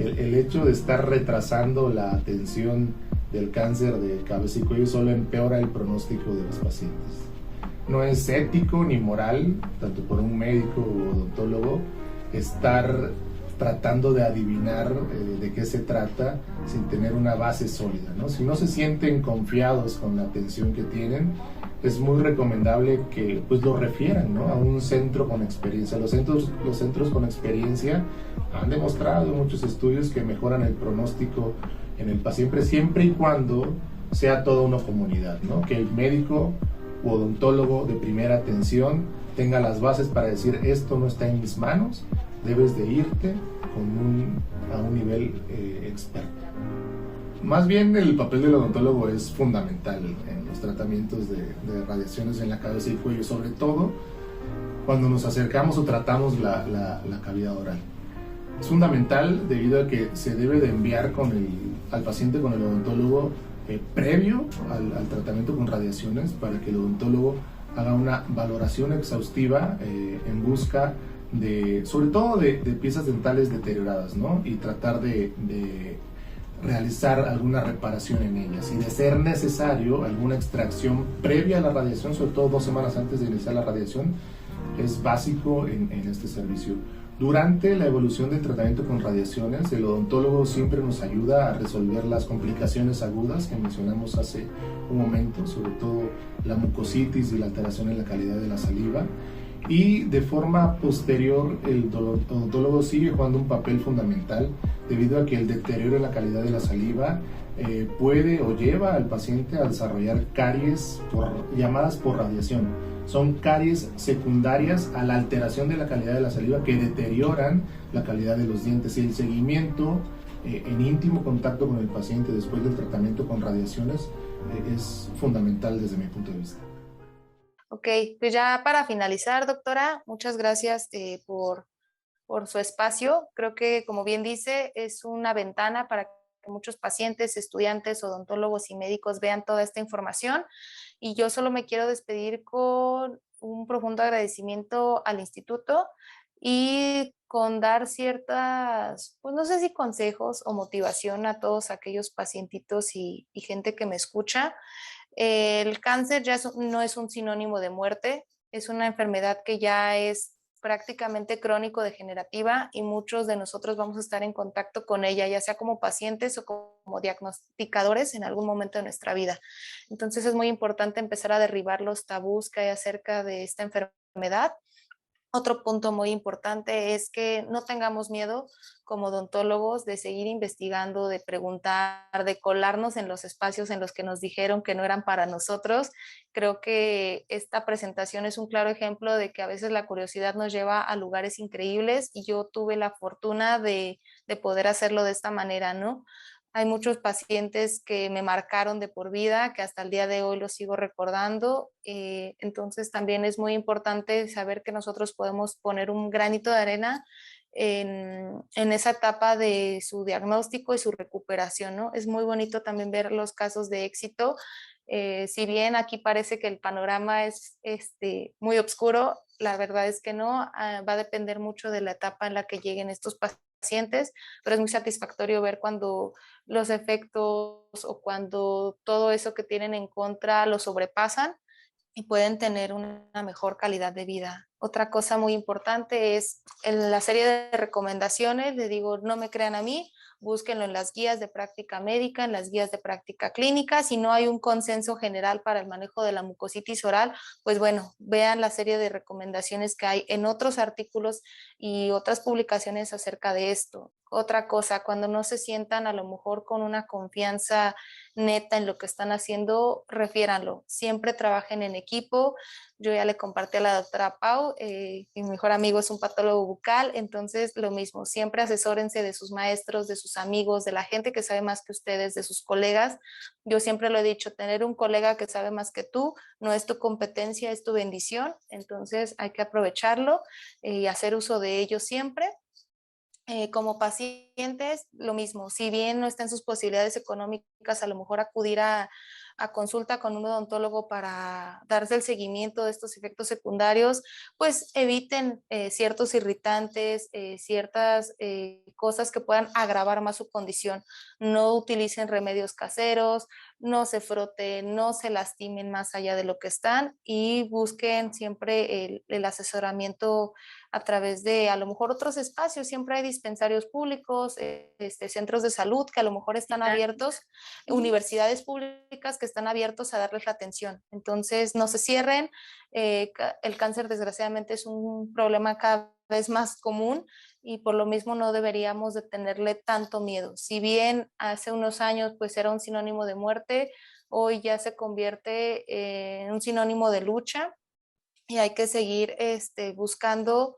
El hecho de estar retrasando la atención del cáncer de cabeza y cuello solo empeora el pronóstico de los pacientes. No es ético ni moral, tanto por un médico o odontólogo, estar tratando de adivinar de qué se trata sin tener una base sólida, ¿no? Si no se sienten confiados con la atención que tienen, es muy recomendable que pues lo refieran, ¿no? A un centro con experiencia. Los centros con experiencia han demostrado en muchos estudios que mejoran el pronóstico en el paciente siempre y cuando sea toda una comunidad, ¿no? Que el médico u odontólogo de primera atención tenga las bases para decir esto no está en mis manos, debes de irte a un nivel experto. Más bien el papel del odontólogo es fundamental en los tratamientos de radiaciones en la cabeza y cuello, sobre todo cuando nos acercamos o tratamos la cavidad oral. Es fundamental debido a que se debe de enviar al paciente con el odontólogo previo al tratamiento con radiaciones para que el odontólogo haga una valoración exhaustiva en busca sobre todo de piezas dentales deterioradas, ¿no? Y tratar de realizar alguna reparación en ellas y de ser necesario alguna extracción previa a la radiación, sobre todo 2 semanas antes de iniciar la radiación, es básico en este servicio. Durante la evolución del tratamiento con radiaciones, el odontólogo siempre nos ayuda a resolver las complicaciones agudas que mencionamos hace un momento, sobre todo la mucositis y la alteración en la calidad de la saliva. Y de forma posterior, el odontólogo sigue jugando un papel fundamental debido a que el deterioro en la calidad de la saliva puede o lleva al paciente a desarrollar caries llamadas por radiación. Son caries secundarias a la alteración de la calidad de la saliva que deterioran la calidad de los dientes, y el seguimiento en íntimo contacto con el paciente después del tratamiento con radiaciones es fundamental desde mi punto de vista. Ok, pues ya para finalizar, doctora, muchas gracias por su espacio. Creo que, como bien dice, es una ventana para que muchos pacientes, estudiantes, odontólogos y médicos vean toda esta información. Y yo solo me quiero despedir con un profundo agradecimiento al instituto y con dar ciertas, pues no sé si consejos o motivación a todos aquellos pacientitos y gente que me escucha. El cáncer ya no es un sinónimo de muerte, es una enfermedad que ya es prácticamente crónico-degenerativa y muchos de nosotros vamos a estar en contacto con ella, ya sea como pacientes o como diagnosticadores en algún momento de nuestra vida. Entonces es muy importante empezar a derribar los tabús que hay acerca de esta enfermedad. Otro punto muy importante es que no tengamos miedo como odontólogos de seguir investigando, de preguntar, de colarnos en los espacios en los que nos dijeron que no eran para nosotros. Creo que esta presentación es un claro ejemplo de que a veces la curiosidad nos lleva a lugares increíbles y yo tuve la fortuna de poder hacerlo de esta manera, ¿no? Hay muchos pacientes que me marcaron de por vida, que hasta el día de hoy los sigo recordando. Entonces también es muy importante saber que nosotros podemos poner un granito de arena en esa etapa de su diagnóstico y su recuperación, ¿no? Es muy bonito también ver los casos de éxito. Si bien aquí parece que el panorama es muy oscuro, la verdad es que no. Va a depender mucho de la etapa en la que lleguen estos pacientes, pero es muy satisfactorio ver cuando los efectos o cuando todo eso que tienen en contra lo sobrepasan y pueden tener una mejor calidad de vida. Otra cosa muy importante es en la serie de recomendaciones, les digo, no me crean a mí, búsquenlo en las guías de práctica médica, en las guías de práctica clínica. Si no hay un consenso general para el manejo de la mucositis oral, pues bueno, vean la serie de recomendaciones que hay en otros artículos y otras publicaciones acerca de esto. Otra cosa, cuando no se sientan a lo mejor con una confianza neta en lo que están haciendo, refiéranlo. Siempre trabajen en equipo. Yo ya le compartí a la doctora Pau, mi mejor amigo es un patólogo bucal, entonces lo mismo, siempre asesórense de sus maestros, de sus amigos, de la gente que sabe más que ustedes, de sus colegas. Yo siempre lo he dicho, tener un colega que sabe más que tú no es tu competencia, es tu bendición, entonces hay que aprovecharlo y hacer uso de ello siempre. Como pacientes, lo mismo, si bien no está en sus posibilidades económicas, a lo mejor acudir a consulta con un odontólogo para darse el seguimiento de estos efectos secundarios, pues eviten ciertos irritantes, ciertas cosas que puedan agravar más su condición. No utilicen remedios caseros, no se froten, no se lastimen más allá de lo que están y busquen siempre el asesoramiento a través de a lo mejor otros espacios. Siempre hay dispensarios públicos, centros de salud que a lo mejor están abiertos, universidades públicas que están abiertos a darles la atención. Entonces no se cierren. El cáncer desgraciadamente es un problema cada vez más común y por lo mismo no deberíamos de tenerle tanto miedo. Si bien hace unos años pues era un sinónimo de muerte, hoy ya se convierte en un sinónimo de lucha y hay que seguir buscando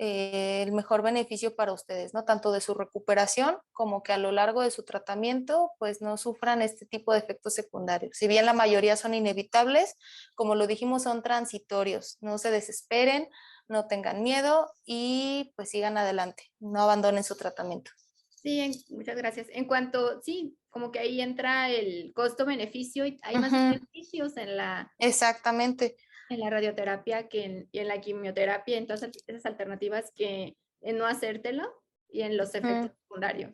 el mejor beneficio para ustedes, ¿no? Tanto de su recuperación como que a lo largo de su tratamiento, pues no sufran este tipo de efectos secundarios. Si bien la mayoría son inevitables, como lo dijimos, son transitorios. No se desesperen, no tengan miedo y pues sigan adelante, no abandonen su tratamiento. Sí, muchas gracias. En cuanto, sí, como que ahí entra el costo-beneficio y hay más beneficios Exactamente. en la radioterapia y en la quimioterapia, entonces esas alternativas que en no hacértelo y en los efectos secundarios.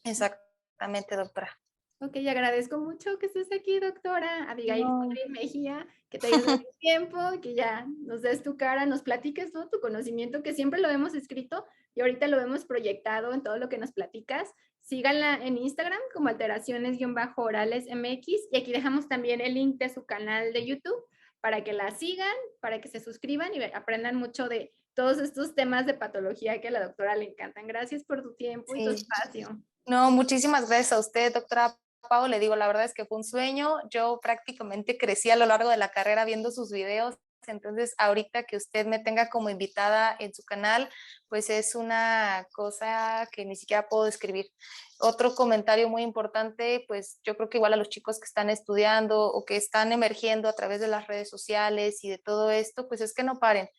Exactamente, doctora. Ok, agradezco mucho que estés aquí, doctora Abigail No. Mejía, que te hayas dado el tiempo, que ya nos des tu cara, nos platiques todo tu conocimiento, que siempre lo hemos escrito y ahorita lo hemos proyectado en todo lo que nos platicas. Síganla en Instagram como alteraciones-orales MX y aquí dejamos también el link de su canal de YouTube para que la sigan, para que se suscriban y aprendan mucho de todos estos temas de patología que a la doctora le encantan. Gracias por tu tiempo y tu espacio. No, muchísimas gracias a usted, doctora Pau. Le digo, la verdad es que fue un sueño. Yo prácticamente crecí a lo largo de la carrera viendo sus videos. Entonces, ahorita que usted me tenga como invitada en su canal, pues es una cosa que ni siquiera puedo describir. Otro comentario muy importante, pues yo creo que igual a los chicos que están estudiando o que están emergiendo a través de las redes sociales y de todo esto, pues es que no paren,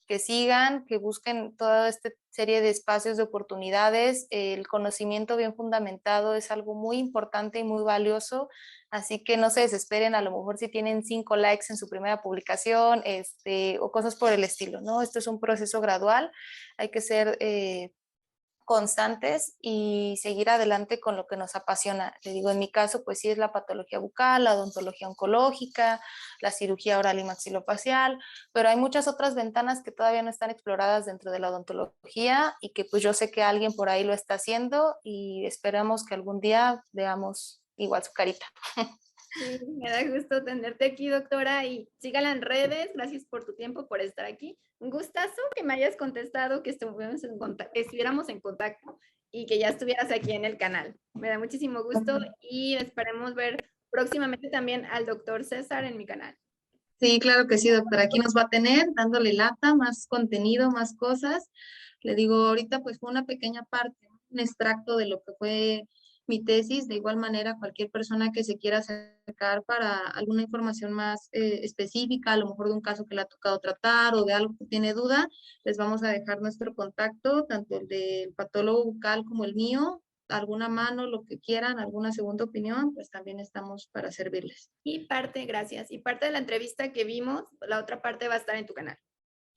que sigan, que busquen toda esta serie de espacios de oportunidades. El conocimiento bien fundamentado es algo muy importante y muy valioso, así que no se desesperen, a lo mejor si tienen 5 likes en su primera publicación, o cosas por el estilo, ¿no? Esto es un proceso gradual, hay que ser constantes y seguir adelante con lo que nos apasiona. Le digo, en mi caso, pues sí es la patología bucal, la odontología oncológica, la cirugía oral y maxilofacial, pero hay muchas otras ventanas que todavía no están exploradas dentro de la odontología y que pues yo sé que alguien por ahí lo está haciendo y esperamos que algún día veamos igual su carita. Sí, me da gusto tenerte aquí, doctora, y sígala en redes. Gracias por tu tiempo, por estar aquí. Un gustazo que me hayas contestado, que estuviéramos en contacto y que ya estuvieras aquí en el canal. Me da muchísimo gusto y esperemos ver próximamente también al doctor César en mi canal. Sí, claro que sí, doctora. Aquí nos va a tener dándole lata, más contenido, más cosas. Le digo, ahorita pues fue una pequeña parte, ¿no? Un extracto de lo que fue mi tesis. De igual manera, cualquier persona que se quiera acercar para alguna información más específica, a lo mejor de un caso que le ha tocado tratar o de algo que tiene duda, les vamos a dejar nuestro contacto, tanto el del patólogo bucal como el mío. Alguna mano, lo que quieran, alguna segunda opinión, pues también estamos para servirles. Gracias. Y parte de la entrevista que vimos, la otra parte va a estar en tu canal.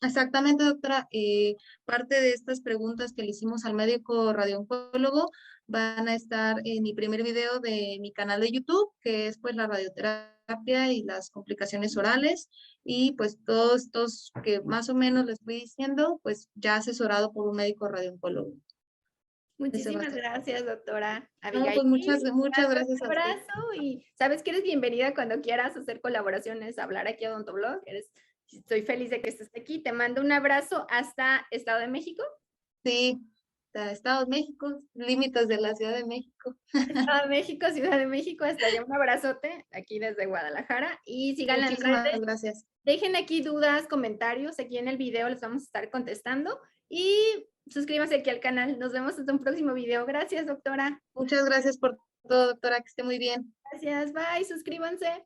Exactamente, doctora. Parte de estas preguntas que le hicimos al médico radiooncólogo van a estar en mi primer video de mi canal de YouTube, que es pues la radioterapia y las complicaciones orales. Y pues todos estos que más o menos les estoy diciendo, pues ya asesorado por un médico radiooncólogo. Muchísimas gracias, doctora No, Abigail. pues muchas gracias Un a usted. abrazo y sabes que eres bienvenida cuando quieras hacer colaboraciones, hablar aquí a Odontoblog. Estoy feliz de que estés aquí. Te mando un abrazo hasta Estado de México. Sí, Estado de México, límites de la Ciudad de México. Estado de México, Ciudad de México, hasta allá un abrazote aquí desde Guadalajara y síganla en redes. Gracias. Dejen aquí dudas, comentarios, aquí en el video les vamos a estar contestando y suscríbanse aquí al canal. Nos vemos hasta un próximo video. Gracias, doctora. Muchas gracias por todo, doctora, que esté muy bien. Gracias, bye, suscríbanse.